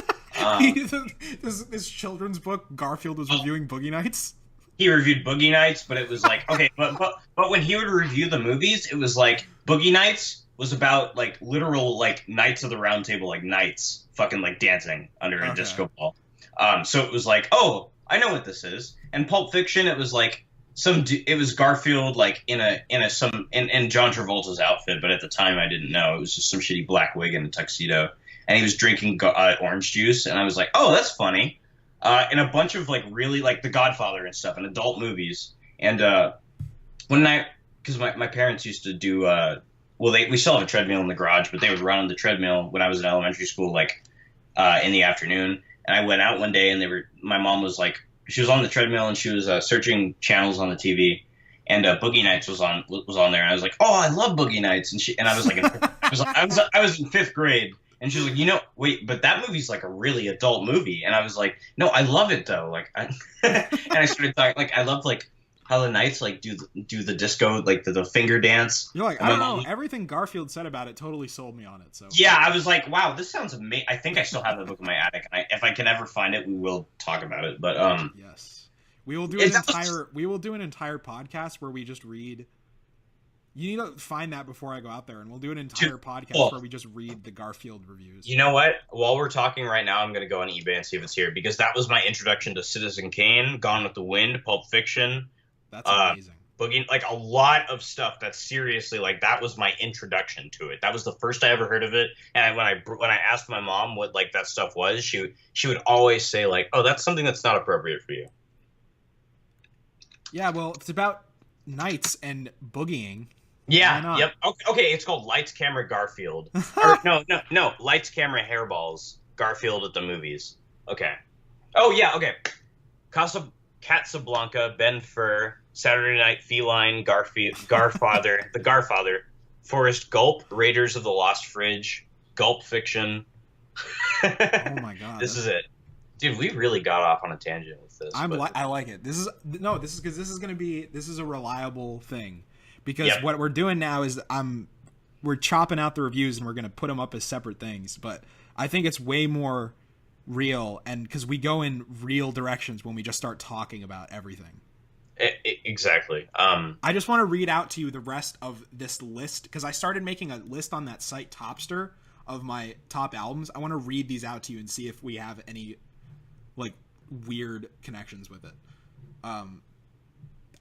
This children's book, Garfield was reviewing Boogie Nights? He reviewed Boogie Nights, but it was like, okay, but when he would review the movies, it was like Boogie Nights was about like literal like Knights of the Round Table, like knights fucking like dancing under a disco ball. So it was like, oh, I know what this is. And Pulp Fiction, it was like it was Garfield like in John Travolta's outfit, but at the time I didn't know. It was just some shitty black wig and a tuxedo, and he was drinking orange juice, and I was like, oh, that's funny. And a bunch of like really like The Godfather and stuff, and adult movies. And one night, because my parents used to do we still have a treadmill in the garage, but they would run on the treadmill when I was in elementary school, like in the afternoon. And I went out one day, and my mom was like, she was on the treadmill, and she was searching channels on the TV, and Boogie Nights was on there, and I was like, oh, I love Boogie Nights, and I was like, I was in fifth grade, and she was like, wait, but that movie's like a really adult movie, and I was like, no, I love it though, like, and I started talking like I love like how the Knights like do the disco like the finger dance. You're like, I don't know, everything Garfield said about it totally sold me on it. So yeah, I was like, wow, this sounds amazing. I think I still have the book in my attic, and if I can ever find it, we will talk about it. But yes. We will do an entire podcast where we just read. You need to find that before I go out there, and we'll do an entire podcast where we just read the Garfield reviews. You know what? While we're talking right now, I'm going to go on eBay and see if it's here, because that was my introduction to Citizen Kane, Gone with the Wind, Pulp Fiction. That's amazing. Boogie, like a lot of stuff that's seriously like that was my introduction to it. That was the first I ever heard of it. And when I asked my mom what like that stuff was, she would always say like, "Oh, that's something that's not appropriate for you." Yeah, well, it's about knights and boogieing. Yeah. Yep. Okay. It's called Lights, Camera, Garfield. Or, no. Lights, Camera, Hairballs. Garfield at the movies. Okay. Oh yeah. Okay. Casablanca, Ben Fur, Saturday Night Feline, Garfather, The Garfather, Forrest Gulp, Raiders of the Lost Fridge, Gulp Fiction. Oh my god. This is it. Dude, we really got off on a tangent with this. I like it. This is a reliable thing, because what we're doing now is we're chopping out the reviews and we're gonna put them up as separate things. But I think it's way more real, and because we go in real directions when we just start talking about everything. Exactly. I just want to read out to you the rest of this list, because I started making a list on that site Topster of my top albums. I want to read these out to you and see if we have any like weird connections with it.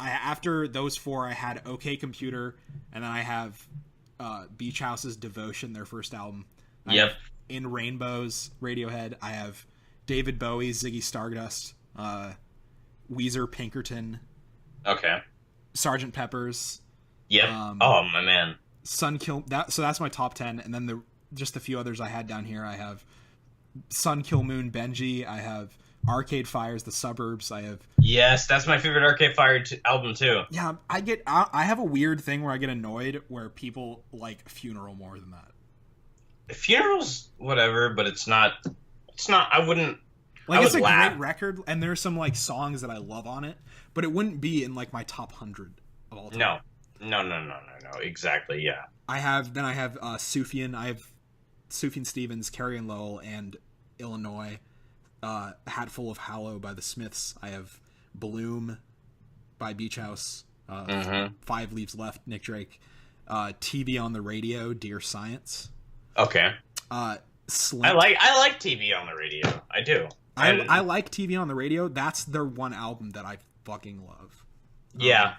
After those four, I had OK Computer, and then I have Beach House's Devotion, their first album. Yep. In Rainbows, Radiohead. I have David Bowie, Ziggy Stardust, Weezer, Pinkerton. Okay. Sgt. Pepper's. Yep. Oh my man. So that's my top 10, and then just a few others I had down here. I have Sun Kill Moon, Benji. I have Arcade Fire's The Suburbs. I have that's my favorite Arcade Fire album too. Yeah, I have a weird thing where I get annoyed where people like Funeral more than that. Funeral's whatever, but it's not. I wouldn't. Like, it's a great record, and there's some like songs that I love on it, but it wouldn't be in like my top 100 of all time. No. Exactly. Yeah. I have Sufjan. I have Sufjan Stevens, Carrie and Lowell, and Illinois. Hatful of Hollow by the Smiths. I have Bloom by Beach House. 5 Leaves Left, Nick Drake. TV on the Radio, Dear Science. Okay. Slint. I like TV on the radio. I do. I like TV on the Radio. That's their one album that I fucking love. Yeah,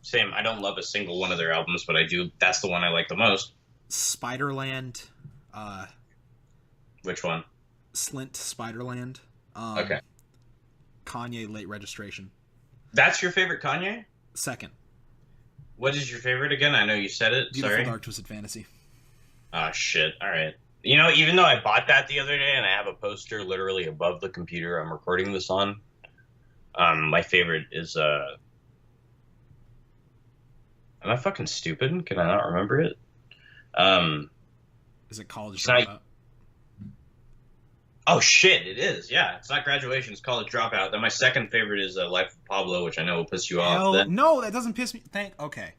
same. I don't love a single one of their albums, but I do. That's the one I like the most. Spiderland. Which one? Slint, Spiderland. Okay. Kanye, Late Registration. That's your favorite Kanye? Second. What is your favorite again? I know you said it. Beautiful Dark Twisted Fantasy. Oh, shit. All right. You know, even though I bought that the other day and I have a poster literally above the computer I'm recording this on, my favorite is, am I fucking stupid? Can I not remember it? Is it College Dropout? Oh, shit, it is. Yeah, it's not Graduation, it's College Dropout. Then my second favorite is Life of Pablo, which I know will piss you off. No, that doesn't piss me. Okay.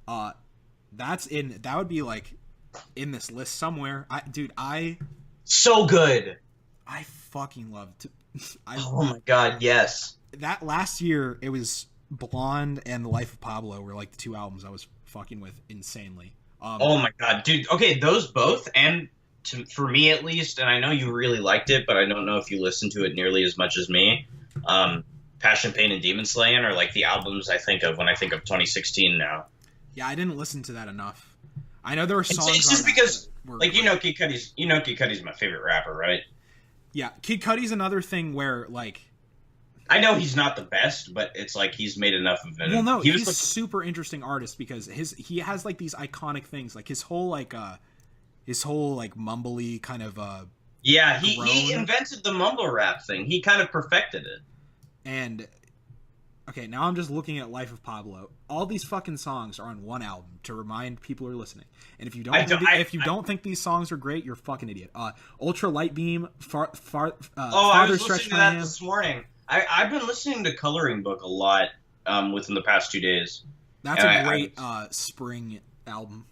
That would be like in this list somewhere. So good. I fucking loved it. Oh my god, yes. That last year, it was Blonde and The Life of Pablo were like the 2 albums I was fucking with insanely. Oh my god, dude. Okay, those both, and for me at least, and I know you really liked it, but I don't know if you listened to it nearly as much as me. Passion, Pain, and Demon Slaying are like the albums I think of when I think of 2016 now. Yeah, I didn't listen to that enough. I know there were songs. It's just because, like, Kid Cudi's my favorite rapper, right? Yeah, Kid Cudi's another thing where, like, I know he's not the best, but it's like he's made enough of it. Well, no, he's a super interesting artist because he has like these iconic things, like his whole mumbly kind of yeah, he invented the mumble rap thing. He kind of perfected it. And Okay, now I'm just looking at Life of Pablo. All these fucking songs are on one album to remind people who are listening. And if you don't think these songs are great, you're a fucking idiot. Ultra Light Beam, I Farther was Stretch listening to My that Hand. this morning. I've been listening to Coloring Book a lot within the past 2 days. That's a great spring album.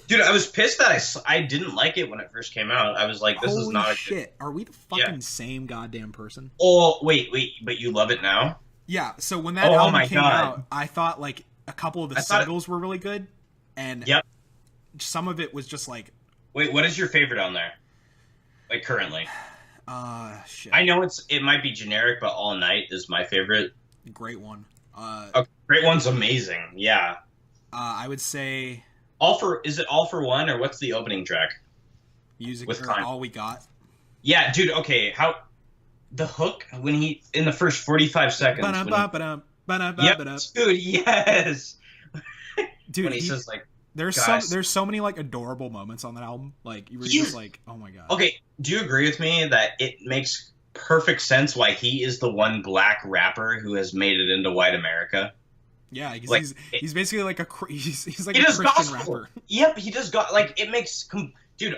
Dude, I was pissed that I didn't like it when it first came out. I was like, this is not Holy shit. Are we the fucking same goddamn person? Oh, wait, but you love it now? Yeah, so when that album came out, I thought like a couple of the singles were really good, and some of it was just like... Wait, what is your favorite on there? Like, currently? Shit. I know it might be generic, but All Night is my favorite. Great one. Great One's amazing, yeah. I would say... Is it All For One, or what's the opening track? Music with All We Got? Yeah, dude, okay, the hook, when he, in the first 45 seconds... Yep, dude, yes! Dude, when he says, like... There's so many, like, adorable moments on that album. Like, you were just like, oh my god. Okay, do you agree with me that it makes perfect sense why he is the one black rapper who has made it into white America? Yeah, he's basically like he's like a Christian gospel rapper. Yep, he does it makes... Dude,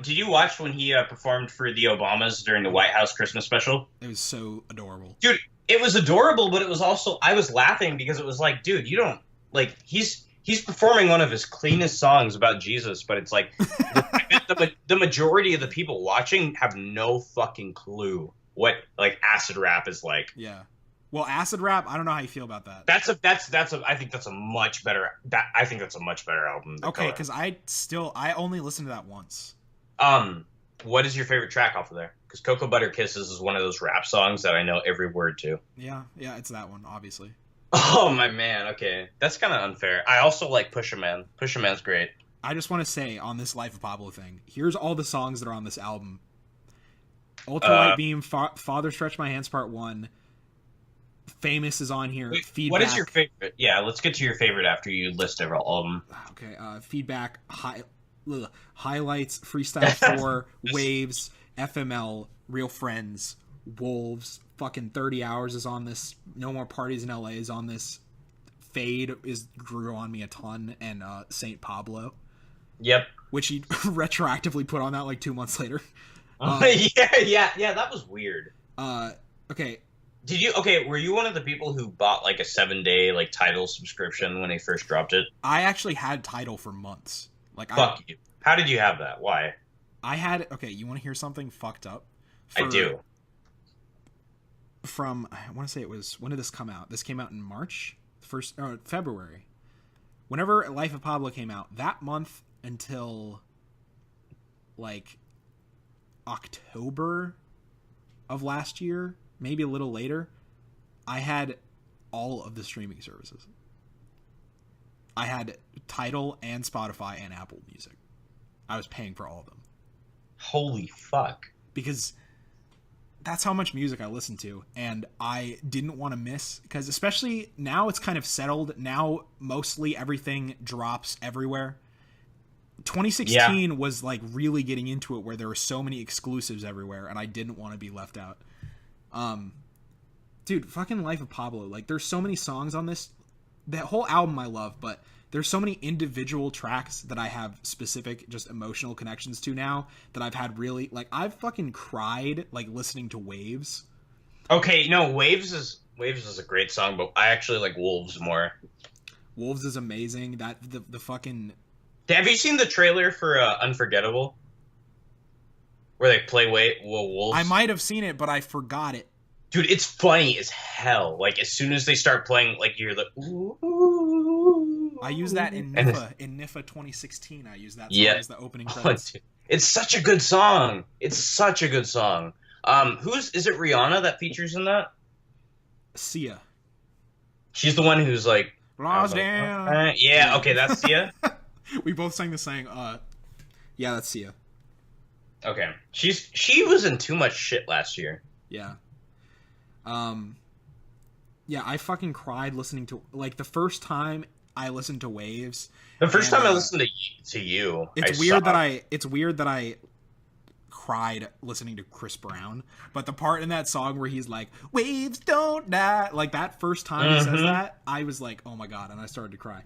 did you watch when he performed for the Obamas during the White House Christmas special? It was so adorable. Dude, it was adorable, but it was also... I was laughing because it was like, dude, you don't... Like, he's performing one of his cleanest songs about Jesus, but it's like... the majority of the people watching have no fucking clue what, like, acid rap is like. Yeah. Well, acid rap, I don't know how you feel about that. I think that's a much better album. Okay, because I only listened to that once. What is your favorite track off of there? Because Cocoa Butter Kisses is one of those rap songs that I know every word to. Yeah, it's that one, obviously. Oh, my man, okay. That's kind of unfair. I also like Pusha Man. Pusha Man's great. I just want to say, on this Life of Pablo thing, here's all the songs that are on this album. Ultra Light Beam, Father Stretch My Hands Part 1, Famous is on here. Wait, Feedback. what is your favorite? Yeah, let's get to your favorite after you list all of them. Okay, Feedback, Highlights, Freestyle 4, Waves, FML, Real Friends, Wolves, fucking 30 Hours is on this, No More Parties in LA is on this, Fade grew on me a ton, and Saint Pablo. Yep. Which he retroactively put on that like 2 months later. Yeah, that was weird. Okay. Were you one of the people who bought like a 7-day like Tidal subscription when they first dropped it? I actually had Tidal for months. Fuck you. How did you have that? Why? You want to hear something fucked up? I do. I want to say when did this come out? This came out in March? February. Whenever Life of Pablo came out, that month until like October of last year, maybe a little later, I had all of the streaming services. I had Tidal and Spotify and Apple Music. I was paying for all of them. Holy fuck. Because that's how much music I listen to, and I didn't want to miss, because especially now it's kind of settled. Now mostly everything drops everywhere. 2016 was like really getting into it, where there were so many exclusives everywhere, and I didn't want to be left out. Dude, fucking Life of Pablo, like there's so many songs on this. That whole album I love, but there's so many individual tracks that I have specific just emotional connections to now that I've had really, like, I've fucking cried like listening to Waves. Okay, no, Waves is a great song, but I actually like Wolves more. Wolves is amazing. That the fucking... Have you seen the trailer for Unforgettable? Where they play Wolves? I might have seen it, but I forgot it. Dude, it's funny as hell. Like, as soon as they start playing, like, you're like, ooh. I use that in NIFA. In NIFA 2016, I use that song as the opening credits. It's such a good song. Is it Rihanna that features in that? Sia. She's the one who's like... Lost down. Yeah, okay, that's Sia. We both sang the same. Yeah, that's Sia. Okay. She was in too much shit last year. Yeah. Yeah, I fucking cried listening to, like, the first time I listened to Waves. The first time I listened to you, it's weird that I cried listening to Chris Brown. But the part in that song where he's like, waves don't die, like that first time he says that, I was like, oh my god, and I started to cry.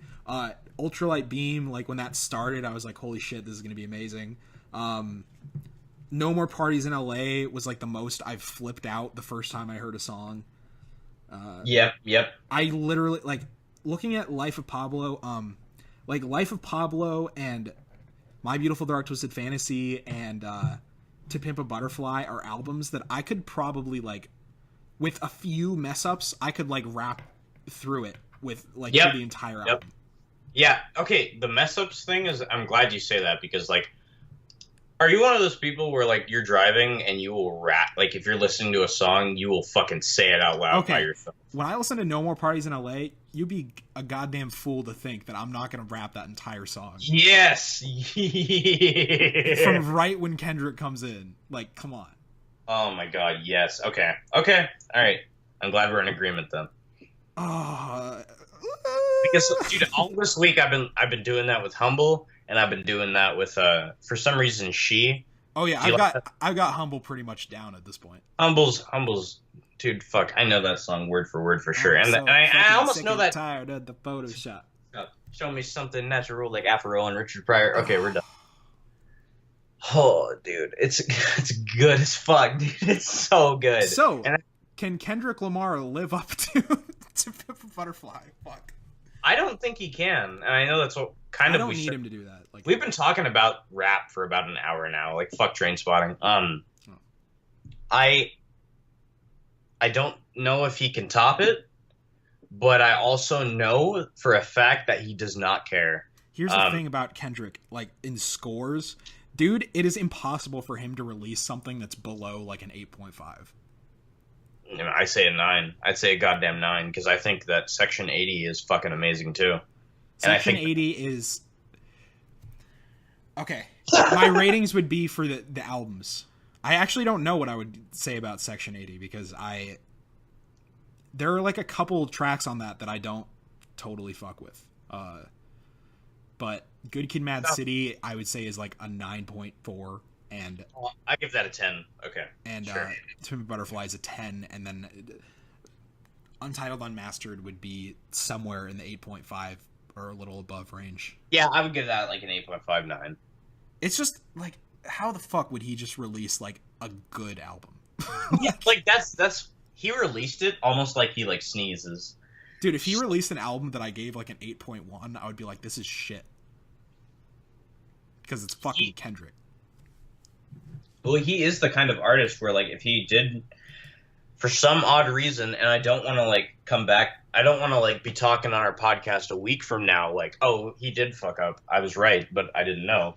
Ultralight Beam, like when that started, I was like, holy shit, this is gonna be amazing. No More Parties in LA was like the most I've flipped out the first time I heard a song. Yep. I literally, like, looking at Life of Pablo, like Life of Pablo and My Beautiful Dark Twisted Fantasy and To Pimp a Butterfly are albums that I could probably, like, with a few mess ups, I could like rap through it with like through the entire album. Yeah, okay, the mess ups thing is, I'm glad you say that, because like, are you one of those people where like you're driving and you will rap, like if you're listening to a song, you will fucking say it out loud by yourself? When I listen to No More Parties in LA, you'd be a goddamn fool to think that I'm not going to rap that entire song. Yes! From right when Kendrick comes in. Like, come on. Oh my god, yes. Okay. Alright. I'm glad we're in agreement then. Because, dude, all this week I've been doing that with Humble, and I've been doing that with for some reason She. Oh yeah, I've got Humble pretty much down at this point. Humble's, dude. Fuck, I know that song word for word for sure, and I almost know that. Tired of the Photoshop. Show me something natural like Afro and Richard Pryor. Okay, we're done. Oh, dude, it's good as fuck, dude. It's so good. So, can Kendrick Lamar live up to Pimp a Butterfly? Fuck. I don't think he can, and I know that's what kind of we need him to do that. Like, we've been talking about rap for about an hour now. Like, fuck Trainspotting. I don't know if he can top it, but I also know for a fact that he does not care. Here's the thing about Kendrick, like in scores, dude, it is impossible for him to release something that's below like an 8.5. I say a 9. I'd say a goddamn 9, because I think that Section 80 is fucking amazing too. Section 80 is... Okay. My ratings would be for the albums. I actually don't know what I would say about Section 80, because there are like a couple tracks on that I don't totally fuck with. But Good Kid, Mad City, I would say is like a 9.4. And I give that a 10. Okay. And sure. To Pimp a Butterfly is a 10, and then Untitled Unmastered would be somewhere in the 8.5 or a little above range. Yeah, I would give that like an 8.59. It's just like, how the fuck would he just release like a good album? Yeah, like that's he released it almost like he like sneezes. Dude, if he released an album that I gave like an 8.1, I would be like, this is shit. Because it's fucking Kendrick. Well, he is the kind of artist where, like, if he did, for some odd reason, and I don't want to, like, come back, I don't want to, like, be talking on our podcast a week from now, like, oh, he did fuck up. I was right, but I didn't know.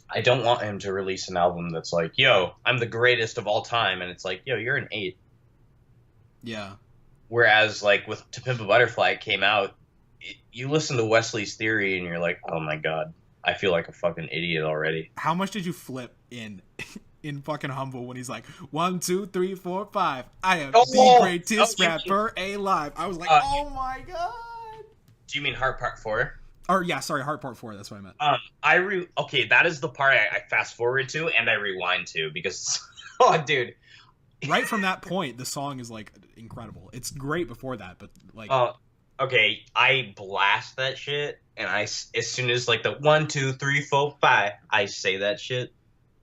I don't want him to release an album that's like, yo, I'm the greatest of all time, and it's like, yo, you're an 8. Yeah. Whereas, like, with To Pimp a Butterfly, it came out, you listen to Wesley's Theory, and you're like, oh my god. I feel like a fucking idiot already. How much did you flip in fucking Humble when he's like 1, 2, 3, 4, 5? I am the greatest rapper alive. I was like, oh my god. Do you mean Heart Part 4? Or yeah, sorry, Heart Part 4. That's what I meant. Okay, that is the part I fast forward to and I rewind to, because dude. Right from that point, the song is like incredible. It's great before that, but like. Okay, I blast that shit, and as soon as like the 1, 2, 3, 4, 5, I say that shit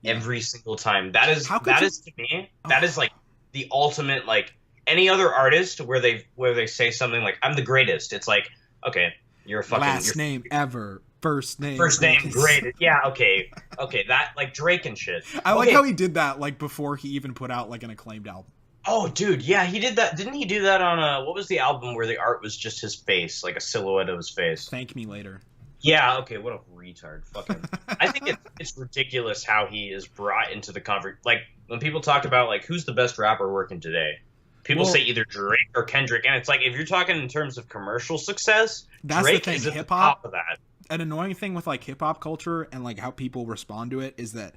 every single time. That is to me, that is like the ultimate, like any other artist where they say something like, I'm the greatest. It's like, okay, you're a fucking last name ever, first name greatest. Yeah, okay, that like Drake and shit. I like how he did that like before he even put out like an acclaimed album. Oh, dude, yeah, he did that. Didn't he do that on what was the album where the art was just his face, like a silhouette of his face? Thank Me Later. Yeah, okay, what a retard. Fucking. I think it's ridiculous how he is brought into the conversation. Like, when people talk about, like, who's the best rapper working today, people say either Drake or Kendrick, and it's like, if you're talking in terms of commercial success, that's Drake the thing. is at the top of that. An annoying thing with, like, hip-hop culture and, like, how people respond to it is that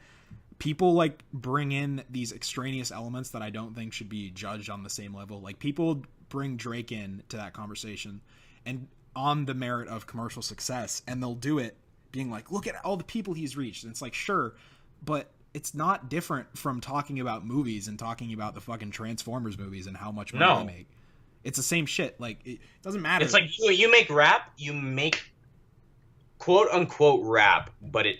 people like bring in these extraneous elements that I don't think should be judged on the same level. Like, people bring Drake in to that conversation and on the merit of commercial success, and they'll do it being like, look at all the people he's reached. And it's like, sure, but it's not different from talking about movies and talking about the fucking Transformers movies and how much money No. they make. It's the same shit. Like, it doesn't matter. It's like you make rap, you make quote unquote rap, but it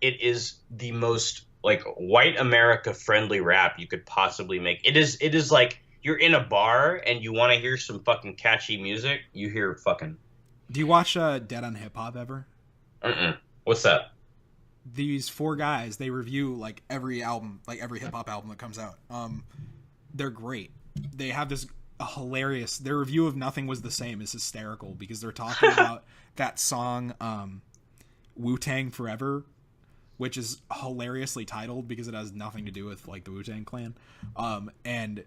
is the most like white America friendly rap you could possibly make. It is like you're in a bar and you want to hear some fucking catchy music, you hear fucking. Do you watch Dead on Hip Hop ever? What's that? These 4 guys, they review like every album, like every hip hop album that comes out. They're great. They have this hilarious. Their review of Nothing Was the Same is hysterical because they're talking about that song Wu-Tang Forever, which is hilariously titled because it has nothing to do with like the Wu-Tang Clan. And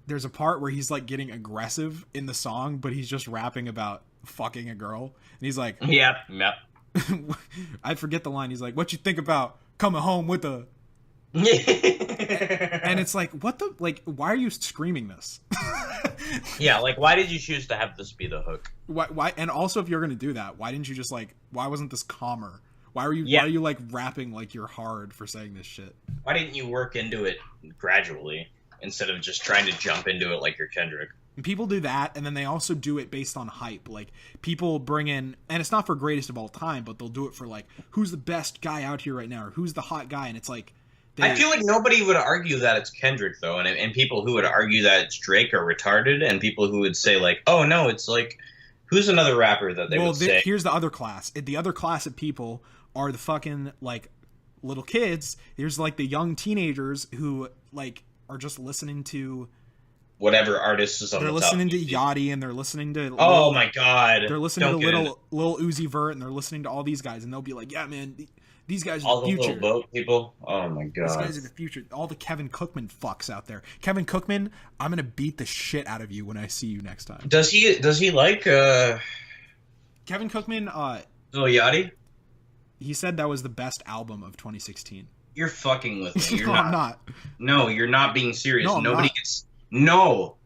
there's a part where he's like getting aggressive in the song, but he's just rapping about fucking a girl, and he's like, yep. I forget the line. He's like, "What you think about coming home with a?" And it's like, what the, like, why are you screaming this? Yeah, like, why did you choose to have this be the hook? Why? And also, if you're gonna do that, why didn't you just like? Why wasn't this calmer? Why are you? Yeah. Why are you like rapping like you're hard for saying this shit? Why didn't you work into it gradually instead of just trying to jump into it like you're Kendrick? People do that, and then they also do it based on hype. Like, people bring in, and it's not for greatest of all time, but they'll do it for like, who's the best guy out here right now, or who's the hot guy, and it's like. I feel like nobody would argue that it's Kendrick, though, and people who would argue that it's Drake are retarded, and people who would say, like, oh, no, it's like, who's another rapper that they would say? Here's the other class. The other class of people are the fucking, like, little kids. There's, like, the young teenagers who, like, are just listening to... whatever artist is on the top. They're listening to Yachty, and they're listening to... Oh, my God. They're listening to Lil Uzi Vert, and they're listening to all these guys, and they'll be like, yeah, man... These guys are the future. All the little boat people? Oh, my God. These guys are the future. All the Kevin Cookman fucks out there. Kevin Cookman, I'm going to beat the shit out of you when I see you next time. Does he like, Kevin Cookman, Lil Yachty? He said that was the best album of 2016. You're fucking with me. You're I'm not. No, you're not being serious. No, Nobody gets... No!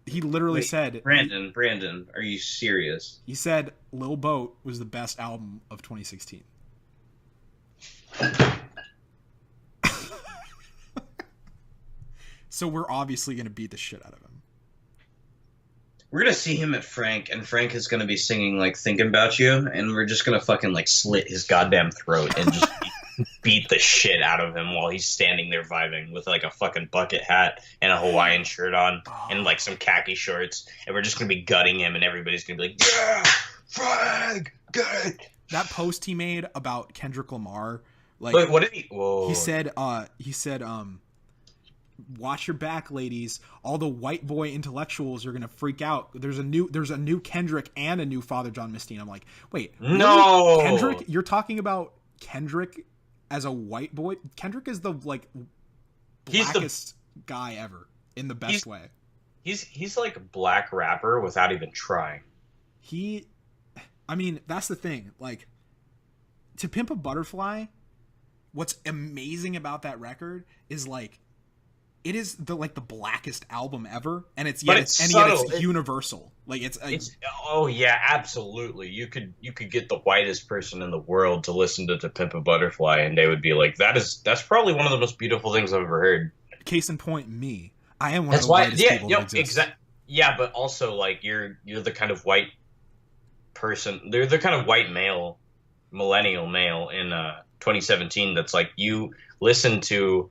He literally said... Brandon, are you serious? He said Lil Boat was the best album of 2016. So we're obviously going to beat the shit out of him. We're going to see him at Frank, and Frank is going to be singing, like, Thinking About You, and we're just going to fucking, like, slit his goddamn throat and just beat the shit out of him while he's standing there vibing with, like, a fucking bucket hat and a Hawaiian shirt on and, like, some khaki shorts, and we're just going to be gutting him, and everybody's going to be like, yeah, Frank, good. That post he made about Kendrick Lamar... Like, wait, what did he? Whoa. He said, watch your back, ladies. All the white boy intellectuals are gonna freak out. There's a new Kendrick and a new Father John Misty. I'm like, wait, no, really? Kendrick? You're talking about Kendrick as a white boy? Kendrick is the like blackest guy ever in the best way. He's like a black rapper without even trying. I mean, that's the thing. Like, To Pimp a Butterfly. What's amazing about that record is like it is the blackest album ever, and it's universal. Like it's oh yeah, absolutely. You could get the whitest person in the world to listen to Pimp a Butterfly, and they would be like, that's probably one of the most beautiful things I've ever heard. Case in point, me. I am one of the whitest people that exist. Exactly. Yeah, but also like you're the kind of white person. They're the kind of white male, millennial male in 2017 that's like you listen to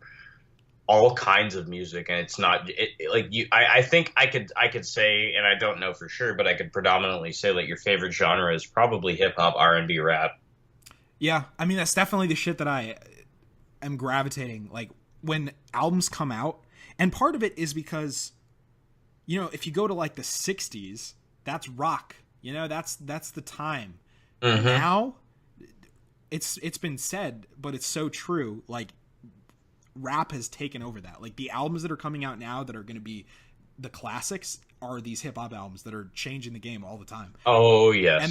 all kinds of music, and it's not like you. I think I could say, and I don't know for sure, but I could predominantly say that your favorite genre is probably hip hop, R&B, rap. Yeah, I mean that's definitely the shit that I am gravitating. Like when albums come out, and part of it is because, you know, if you go to like the '60s, that's rock. You know, that's the time. Mm-hmm. Now. It's been said, but it's so true. Like, rap has taken over that. Like, the albums that are coming out now that are going to be the classics are these hip hop albums that are changing the game all the time. Oh yes, and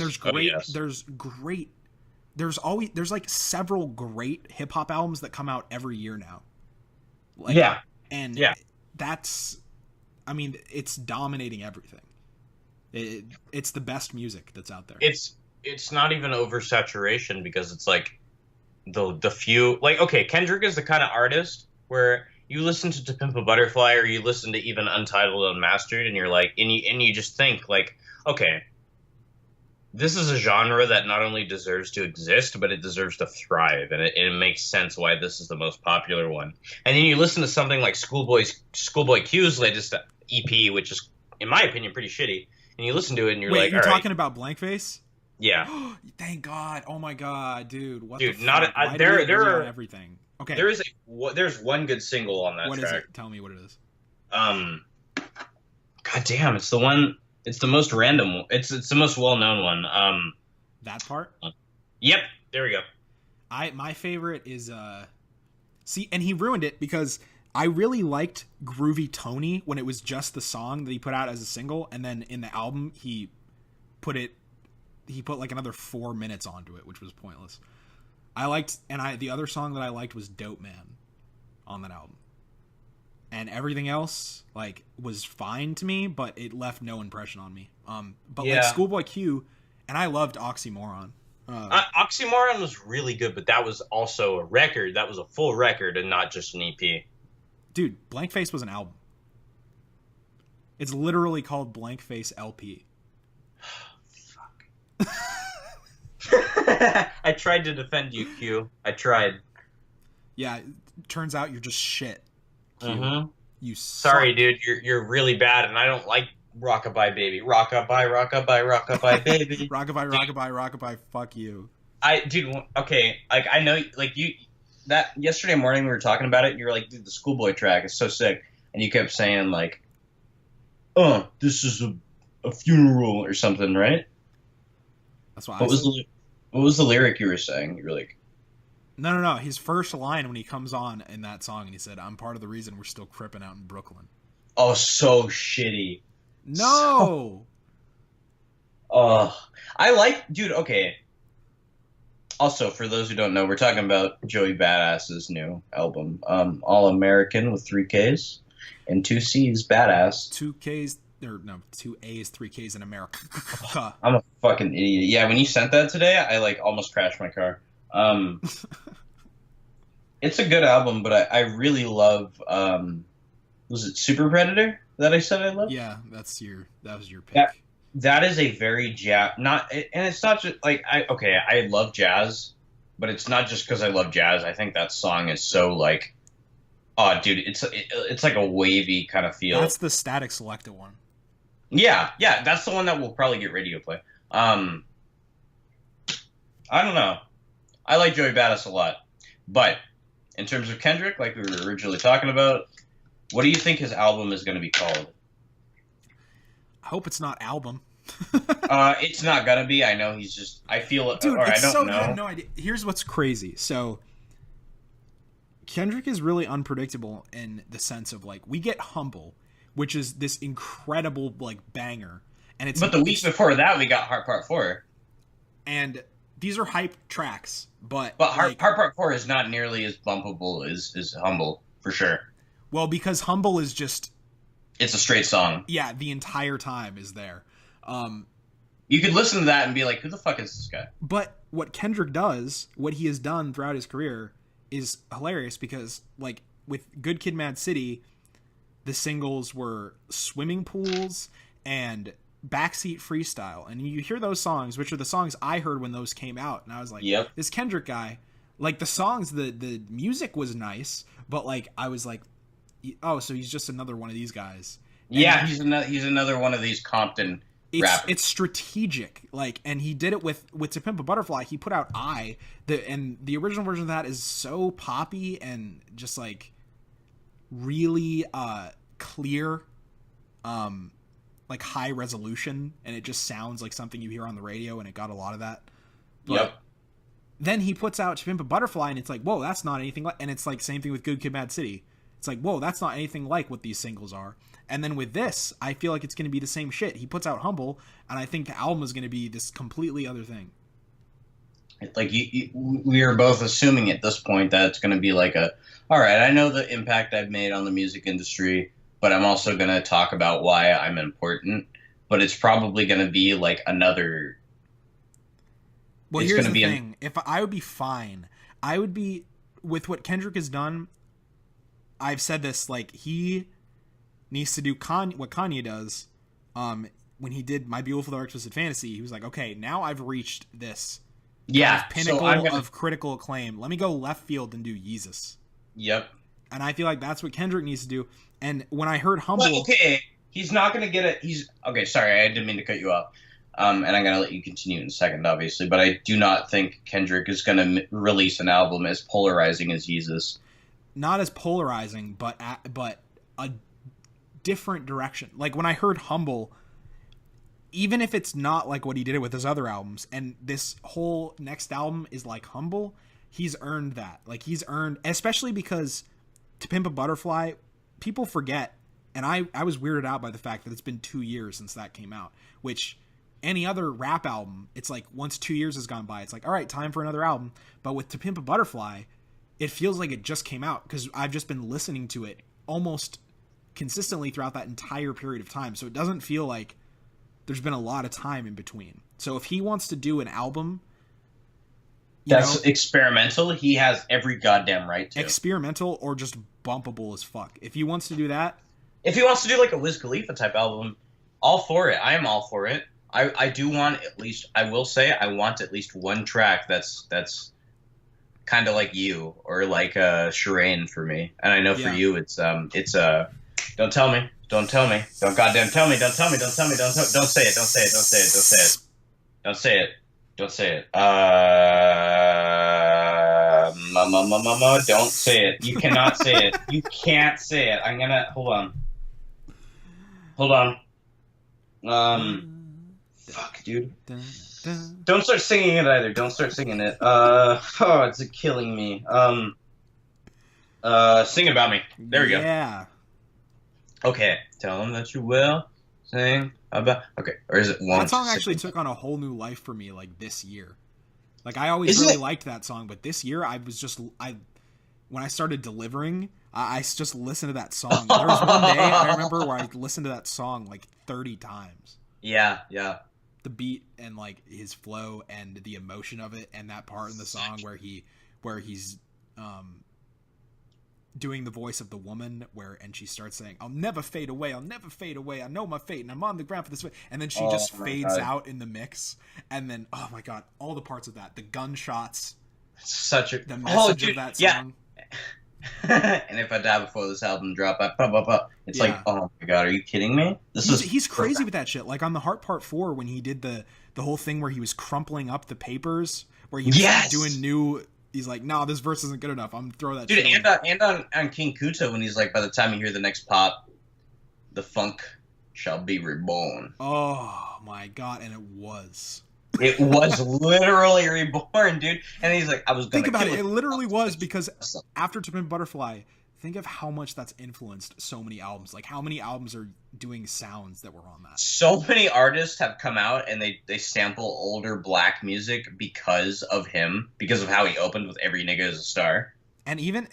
there's like several great hip hop albums that come out every year now. Like, yeah, and that's, I mean, it's dominating everything. It's the best music that's out there. It's not even oversaturation because it's like the few, like, okay, Kendrick is the kind of artist where you listen to Pimp a Butterfly or you listen to even Untitled Unmastered and you're like, and you just think like, okay, this is a genre that not only deserves to exist, but it deserves to thrive, and it makes sense why this is the most popular one. And then you listen to something like Schoolboy Q's latest EP, which is, in my opinion, pretty shitty. And you listen to it, and you're Wait, like, you're all talking right, about Blankface? yeah, Thank God! Oh my God, dude! What dude, the not fuck? Why there. do we There agree are on everything? Okay, there's one good single on that what is track. it? Tell me what it is. Um, God damn, it's the one. It's the most random. It's the most well known one. That part? Yep, there we go. My favorite is see, and he ruined it because I really liked Groovy Tony when it was just the song that he put out as a single, and then in the album he put like another 4 minutes onto it, which was pointless. The other song that I liked was Dope Man on that album. And everything else like was fine to me, but it left no impression on me. But Yeah. like Schoolboy Q, and I loved Oxymoron. Oxymoron was really good, but that was also a record. That was a full record and not just an EP. Dude, Blankface was an album. It's literally called Blankface LP. Fuck. I tried to defend you, Q. I tried. Yeah, it turns out you're just shit. Q. Mm-hmm. You suck. Sorry, dude. You're really bad, and I don't like Rockabye Baby. Rockabye, Rockabye, Rockabye Baby. Rockabye, fuck you. Okay, like, I know, like, that yesterday morning we were talking about it, and you were like, dude, the Schoolboy track is so sick, and you kept saying, like, oh, this is a funeral or something, right? That's what What I was said. what was the lyric you were saying? You were like, No. His first line when he comes on in that song, and he said, "I'm part of the reason we're still cripping out in Brooklyn." oh, so shitty. No. I like, dude, okay. Also, for those who don't know, we're talking about Joey Badass's new album, All American with 3 Ks and 2 Cs, Badass. 2 A's, 3 K's in America. I'm a fucking idiot. Yeah, when you sent that today, I like almost crashed my car. It's a good album, but I really love, was it Super Predator that I said I loved? Yeah, that was your pick. That is a very jazz, and it's not just like, I love jazz, but it's not just because I love jazz. I think that song is so like, oh, dude, it's like a wavy kind of feel. That's the Static Selecta one. Yeah, that's the one that will probably get radio play. I don't know. I like Joey Badass a lot, but in terms of Kendrick, like we were originally talking about, what do you think his album is going to be called? I hope it's not album. It's not gonna be. I know he's just. I feel. Dude, or I it's don't know. I have no idea. Here's what's crazy. So Kendrick is really unpredictable in the sense of like we get Humble, which is this incredible like banger, and it's. But the week before that, we got Heart Part 4, and these are hype tracks, but Heart Part 4 is not nearly as bumpable as Humble for sure. Well, because Humble is just. It's a straight song. Yeah, the entire time is there. You could listen to that and be like, who the fuck is this guy? But what Kendrick does, what he has done throughout his career, is hilarious because, like, with Good Kid, Mad City, the singles were Swimming Pools and Backseat Freestyle. And you hear those songs, which are the songs I heard when those came out. And I was like, yep. This Kendrick guy, like, the songs, the music was nice, but, like, I was like, oh, so he's just another one of these guys. And yeah, he's another one of these Compton rappers. It's strategic, like, and he did it with To Pimp a Butterfly. He put out and the original version of that is so poppy and just like really clear, like high resolution, and it just sounds like something you hear on the radio, and it got a lot of that. But yep. Then he puts out To Pimp a Butterfly, and it's like, whoa, that's not anything like. And it's like same thing with Good Kid, Mad City. It's like, whoa, that's not anything like what these singles are. And then with this, I feel like it's going to be the same shit. He puts out Humble, and I think the album is going to be this completely other thing. Like, we are both assuming at this point that it's going to be like all right, I know the impact I've made on the music industry, but I'm also going to talk about why I'm important. But it's probably going to be like another... Well, here's the thing. If I would be fine. I would be with what Kendrick has done. I've said this, like, he needs to do what Kanye does. When he did My Beautiful Dark Twisted Fantasy, he was like, okay, now I've reached this pinnacle of critical acclaim. Let me go left field and do Yeezus. Yep. And I feel like that's what Kendrick needs to do. And when I heard Humble... Well, okay, he's not going to get it. Okay, sorry, I didn't mean to cut you off. And I'm going to let you continue in a second, obviously. But I do not think Kendrick is going to release an album as polarizing as Yeezus. Not as polarizing, but a different direction. Like, when I heard Humble... Even if it's not like what he did it with his other albums, and this whole next album is like Humble, he's earned that. Like, he's earned, especially because To Pimp a Butterfly, people forget, and I was weirded out by the fact that it's been 2 years since that came out, which any other rap album, it's like once 2 years has gone by, it's like, all right, time for another album. But with To Pimp a Butterfly, it feels like it just came out because I've just been listening to it almost consistently throughout that entire period of time. So it doesn't feel like there's been a lot of time in between. So if he wants to do an album that's experimental, he has every goddamn right to. Experimental or just bumpable as fuck. If he wants to do that. If he wants to do like a Wiz Khalifa type album, all for it. I am all for it. I do want at least, I will say, I want at least one track that's kind of like You or like Shireen for me. And I know for you it's Don't Tell Me. Don't tell me. Don't goddamn tell me. Don't tell me. Don't tell me. Don't say it. Don't say it. Don't say it. Don't say it. Don't say it. Don't say it. Don't say it. You cannot say it. You can't say it. I'm gonna hold on. Fuck, dude. Don't start singing it either. Don't start singing it. It's killing me. Sing About Me. There we go. Yeah. Okay, tell them that you will sing about. Okay, or is it one? That song actually took on a whole new life for me, like this year. Like I always really liked that song, but this year when I started delivering, I just listened to that song. There was one day I remember where I listened to that song like 30 times. Yeah. The beat and like his flow and the emotion of it, and that part in the song where he's doing the voice of the woman and she starts saying, I'll never fade away, I know my fate, and I'm on the ground for this way, and then she just fades out in the mix, and then oh my god, all the parts of that, the gunshots, the message of that song. And if I die before this album drop, it's like, oh my god, are you kidding me? He's crazy with that shit. Like on the Heart Part 4 when he did the whole thing where he was crumpling up the papers, where he was doing new. He's like, no, this verse isn't good enough. I'm gonna throw that. Dude, and on King Kuta when he's like, by the time you hear the next pop, the funk shall be reborn. Oh my god, and it was. It was literally reborn, dude. And he's like, I was gonna think about it. It literally was, because after To Pimp a Butterfly, think of how much that's influenced so many albums. Like how many albums are doing sounds that were on that. So many artists have come out and they sample older black music because of him, because of how he opened with Every Nigga Is a Star. And even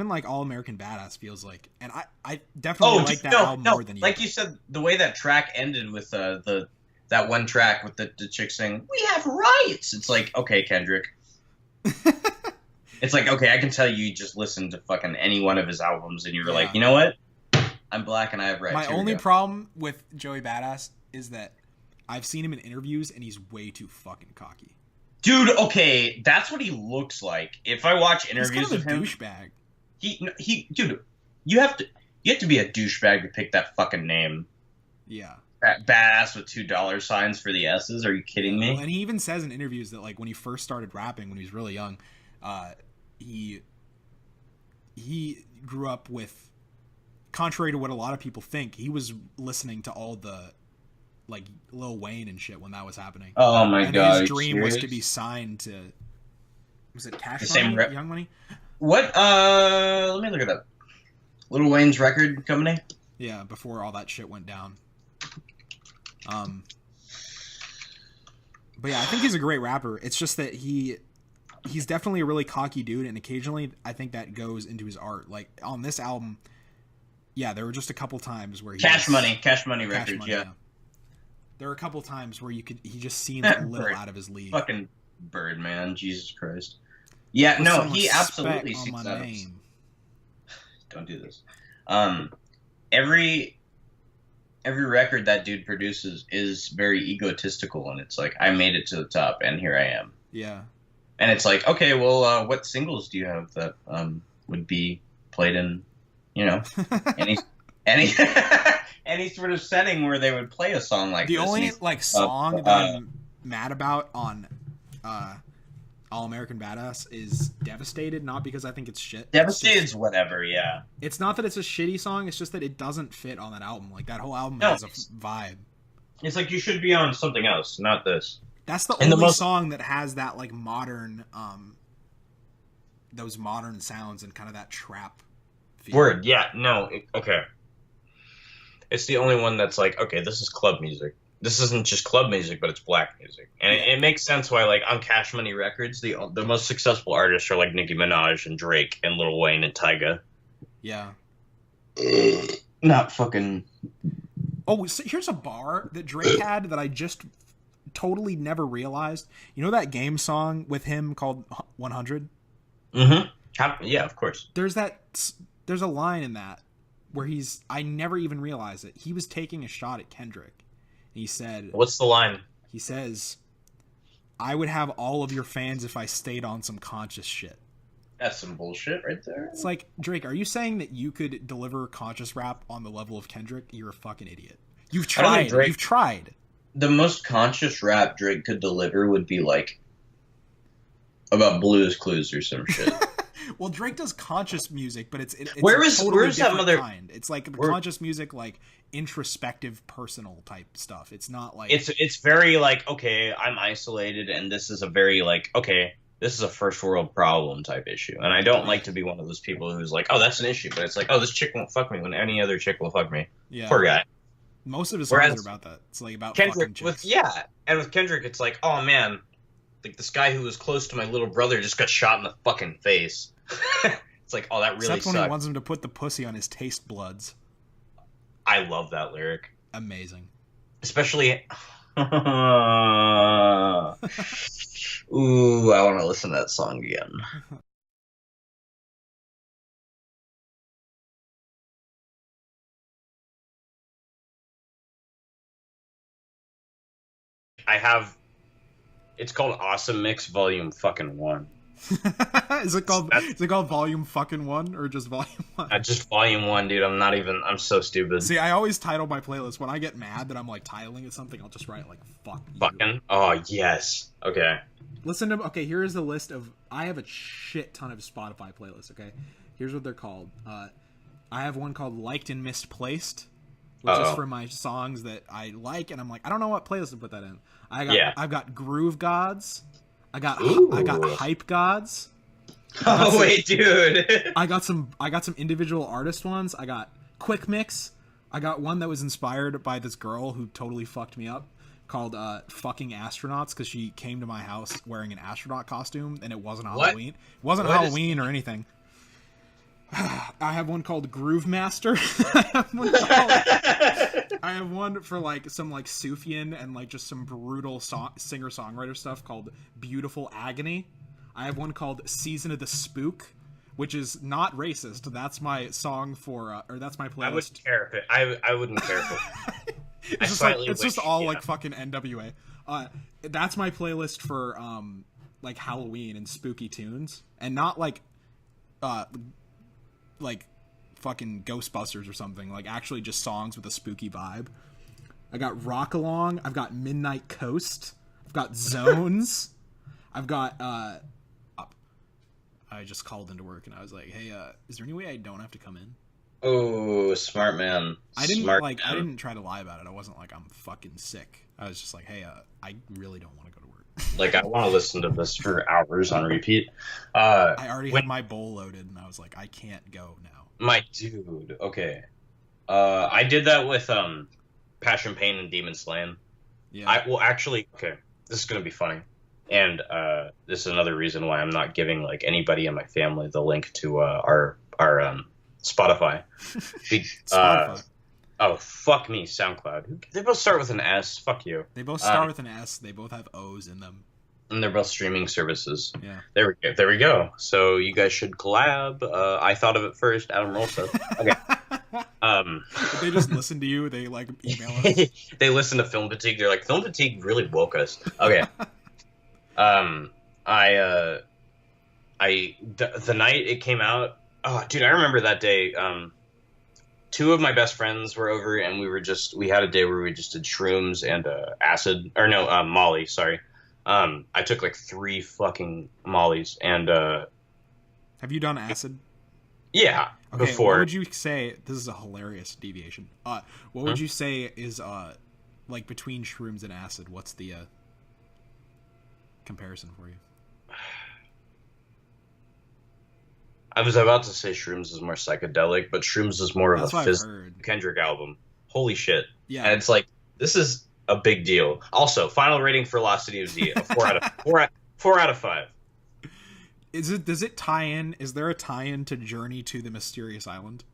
like AmeriKKKan Badass feels like, and I definitely like that album more than you. Like you said, the way that track ended with that one track with the chick saying, "We have rights." It's like, okay, Kendrick. It's like, okay, I can tell you just listened to fucking any one of his albums and you were like, you know what? I'm black and I have rights. My only problem with Joey Badass is that I've seen him in interviews and he's way too fucking cocky. Dude, okay, that's what he looks like. If I watch interviews of him, douchebag. Dude, you have to be a douchebag to pick that fucking name. Yeah. Badass with $2 signs for the S's. Are you kidding me? Well, and he even says in interviews that like when he first started rapping when he was really young, he grew up with, contrary to what a lot of people think, he was listening to all the like Lil Wayne and shit when that was happening. Oh my god! His dream was to be signed to, was it Cash Money? Young Money? What? Let me look it up. Lil Wayne's record company. Yeah, before all that shit went down. But yeah, I think he's a great rapper. It's just that he's definitely a really cocky dude, and occasionally I think that goes into his art. Like on this album, yeah, there were just a couple times where Cash Money records, yeah. There were a couple times where he just seemed a little out of his league. Fucking Birdman, Jesus Christ. Yeah, Put no, some he respect absolutely on seeks my out. name. Don't do this. Every record that dude produces is very egotistical, and it's like I made it to the top, and here I am. Yeah. And it's like, okay, well, what singles do you have that would be played in, any any any sort of setting where they would play a song like The this? only song that I'm mad about on All American Badass is Devastated, not because I think it's shit. Devastated's whatever, yeah. It's not that it's a shitty song, it's just that it doesn't fit on that album. Like, that whole album No, has a vibe. It's like you should be on something else, not this. That's the only song that has that, like, modern, those modern sounds and kind of that trap feel. Word, yeah, no, okay. It's the only one that's like, okay, this is club music. This isn't just club music, but it's black music. And it makes sense why, like, on Cash Money Records, the most successful artists are, like, Nicki Minaj and Drake and Lil Wayne and Tyga. Yeah. Not fucking... Oh, so here's a bar that Drake had that I just totally never realized. You know that game song with him called 100? Mm-hmm. Yeah, of course. There's a line in that where I never even realized it. He was taking a shot at Kendrick. He said... What's the line? He says, I would have all of your fans if I stayed on some conscious shit. That's some bullshit right there. It's like, Drake, are you saying that you could deliver conscious rap on the level of Kendrick? You're a fucking idiot. You've tried. You've tried. The most conscious rap Drake could deliver would be, like, about Blue's Clues or some shit. Well, Drake does conscious music, but it's where's totally that mother kind. It's like conscious music, like introspective, personal type stuff. It's not like it's very like, okay, I'm isolated, and this is a very like, okay, this is a first world problem type issue, and I don't like to be one of those people who's like, oh, that's an issue, but it's like, oh, this chick won't fuck me when any other chick will fuck me. Yeah. Poor guy. Most of his songs are about that. It's like about Kendrick fucking chicks. and with Kendrick, it's like, oh man, like this guy who was close to my little brother just got shot in the fucking face. It's like, oh, that really Except when sucked. he wants him to put the pussy on his taste buds. I love that lyric. Amazing. Especially... Ooh, I want to listen to that song again. I have... It's called Awesome Mix Volume fucking 1. Is it called Volume fucking 1 or just Volume 1? Just Volume 1, dude. I'm so stupid. See, I always title my playlist when I get mad that I'm like titling it something. I'll just write like fuck you. Fucking. Oh yes. Okay. Listen to here is the list of. I have a shit ton of Spotify playlists. Okay, here's what they're called. I have one called Liked and Misplaced, which is for my songs that I like, and I'm like, I don't know what playlist to put that in. I've got Groove Gods. I got Hype Gods. Oh wait, dude. I got some individual artist ones. I got Quick Mix. I got one that was inspired by this girl who totally fucked me up called Fucking Astronauts because she came to my house wearing an astronaut costume and it wasn't Halloween. It wasn't Halloween or anything. I have one called Groove Master. I have one for like some like Sufjan and like just some brutal singer-songwriter stuff called Beautiful Agony. I have one called Season of the Spook, which is not racist. That's my song for, or that's my playlist. I wouldn't care if it. I wouldn't care if it. It's just all like fucking NWA. That's my playlist for like Halloween and spooky tunes, and not like fucking Ghostbusters or something. Like actually just songs with a spooky vibe. I got Rock Along. I've got Midnight Coast. I've got Zones. I've got I just called into work and I was like, hey, is there any way I don't have to come in? Oh, smart man. I didn't try to lie about it. I wasn't like, I'm fucking sick. I was just like, hey, I really don't want to go to work. Like, I want to listen to this for hours on repeat. I already had my bowl loaded and I was like, I can't go now. My dude, okay. I did that with Passion Pain and Demon Slaying. Yeah. Actually, okay, this is gonna be funny. And this is another reason why I'm not giving like anybody in my family the link to our Spotify. Spotify. Oh fuck me, SoundCloud. They both start with an S. Fuck you. They both start with an S. They both have O's in them. And they're both streaming services. Yeah. There we go. There we go. So you guys should collab. I thought of it first. Adam Rolso. Okay. If they just listen to you, they like email us. They listen to Film Fatigue. They're like, Film Fatigue really woke us. Okay. The night it came out. Oh, dude, I remember that day. Two of my best friends were over, and we had a day where we just did shrooms and acid, or no, Molly. Sorry. I took like 3 fucking Mollies, and have you done acid? Yeah, okay, before. What would you say? This is a hilarious deviation. What would you say is like between shrooms and acid? What's the comparison for you? I was about to say shrooms is more psychedelic, but shrooms is more of a physical Kendrick album. Holy shit! Yeah, and it's like this is a big deal. Also, final rating for Velocity of Z, a 4 out of 5. Does it tie in? Is there a tie-in to Journey to the Mysterious Island?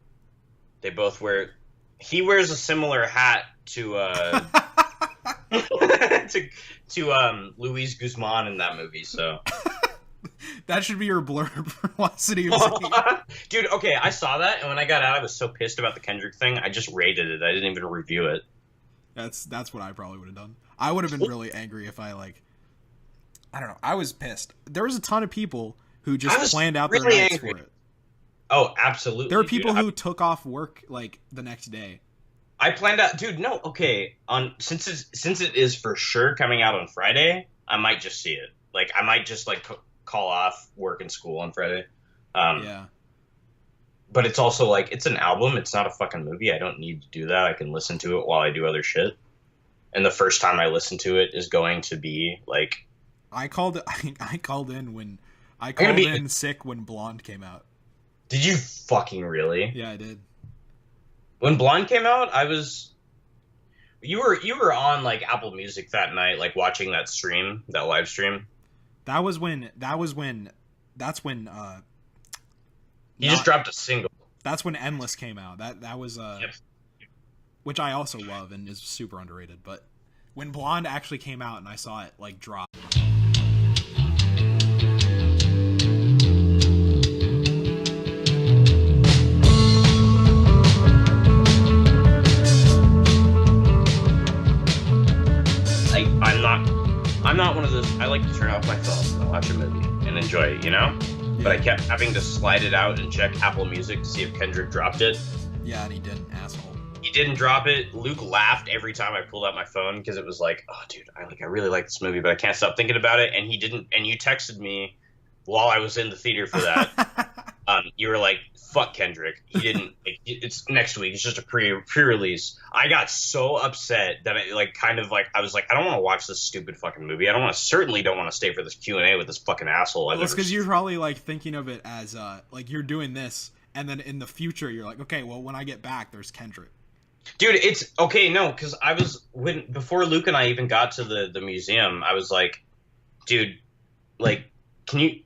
They both wear. He wears a similar hat to to Luis Guzman in that movie. So that should be your blurb for Velocity of Z. Dude, okay, I saw that, and when I got out, I was so pissed about the Kendrick thing. I just rated it. I didn't even review it. That's what I probably would have done. I would have been really angry if I don't know. I was pissed. There was a ton of people who just planned out their nights for it. Oh, absolutely. There are people who took off work like the next day. I planned out, dude. No, okay. Since it is for sure coming out on Friday, I might just see it. Like, I might just like call off work and school on Friday. Yeah. But it's also like it's an album. It's not a fucking movie. I don't need to do that. I can listen to it while I do other shit. And the first time I listen to it is going to be like. I called in sick when Blonde came out. Did you fucking really? Yeah, I did. When Blonde came out, I was. You were on like Apple Music that night, like watching that live stream. That's when. He just dropped a single. That's when Endless came out. That was Yep. Which I also love and is super underrated. But when Blonde actually came out and I saw it like drop. I'm not one of those. I like to turn off my phone and watch a movie and enjoy it, you know? Yeah. But I kept having to slide it out and check Apple Music to see if Kendrick dropped it. Yeah, and he didn't, asshole. He didn't drop it. Luke laughed every time I pulled out my phone because it was like, oh, dude, I really like this movie, but I can't stop thinking about it. And he didn't. And you texted me while I was in the theater for that. You were like, fuck Kendrick. He didn't. It's next week. It's just a pre-release. I got so upset that I was like, I don't want to watch this stupid fucking movie. Certainly don't want to stay for this Q&A with this fucking asshole. Well, it's because you're probably like thinking of it as like you're doing this, and then in the future you're like, okay, well when I get back, there's Kendrick. Dude, it's okay. No, because before Luke and I even got to the museum, I was like, dude, like.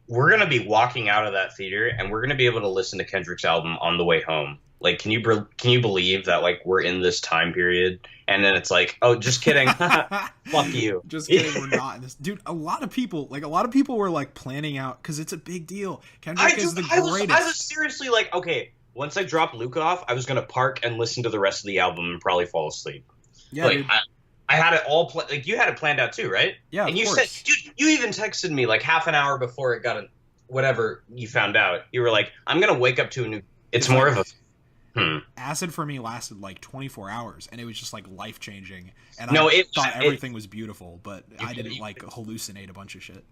We're going to be walking out of that theater and we're going to be able to listen to Kendrick's album on the way home. Like, can you believe that, like, we're in this time period? And then it's like, oh, just kidding. Fuck you. Just kidding. We're not in this. Dude, a lot of people were, like, planning out because it's a big deal. Kendrick is the greatest. I was seriously like, okay, once I drop Luke off, I was going to park and listen to the rest of the album and probably fall asleep. Yeah, like, I had it all like you had it planned out too, right? Yeah, and you said, dude, you even texted me like half an hour before it got whatever you found out. You were like, I'm gonna wake up to a new. It's more of a. Acid for me lasted like 24 hours, and it was just like life changing. And I thought everything was beautiful, but I didn't like hallucinate a bunch of shit.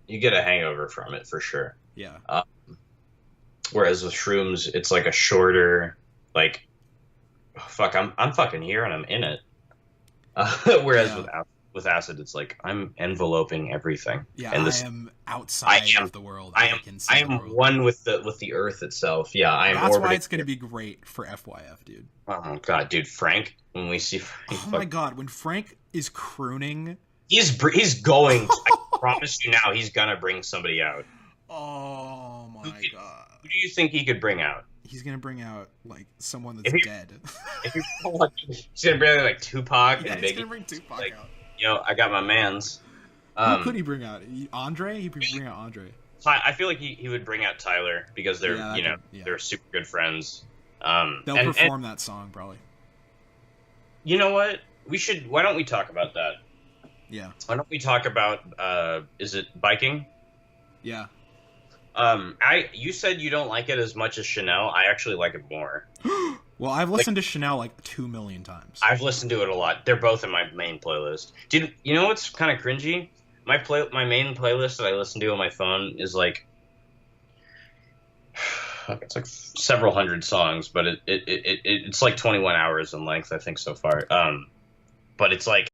You get a hangover from it for sure. Yeah. Whereas with shrooms, it's like a shorter, like, oh, fuck, I'm fucking here and I'm in it. Whereas with acid, it's like I'm enveloping everything. Yeah, and I am outside of the world. I am one with the earth itself. Yeah, I am. That's why it's going to be great for FYF, dude. Oh god, dude, Frank. When we see Frank, oh my god, when Frank is crooning, he's going. I promise you now, he's gonna bring somebody out. Oh my god, who do you think he could bring out? He's gonna bring out like someone that's dead. He's gonna bring like Tupac and Biggie. He's gonna bring Tupac out. Yo, I got my mans. Who could he bring out? Andre? He could bring out Andre. I feel like he would bring out Tyler because they're they're super good friends. They'll perform that song probably. You know what? Why don't we talk about that? Yeah. Why don't we talk about is it biking? Yeah. You said you don't like it as much as Chanel. I actually like it more. Well, I've listened to Chanel like 2 million times. I've listened to it a lot. They're both in my main playlist. Dude, you know what's kind of cringy? My main playlist that I listen to on my phone is like it's like several hundred songs, but it's like 21 hours in length, I think, so far. But it's like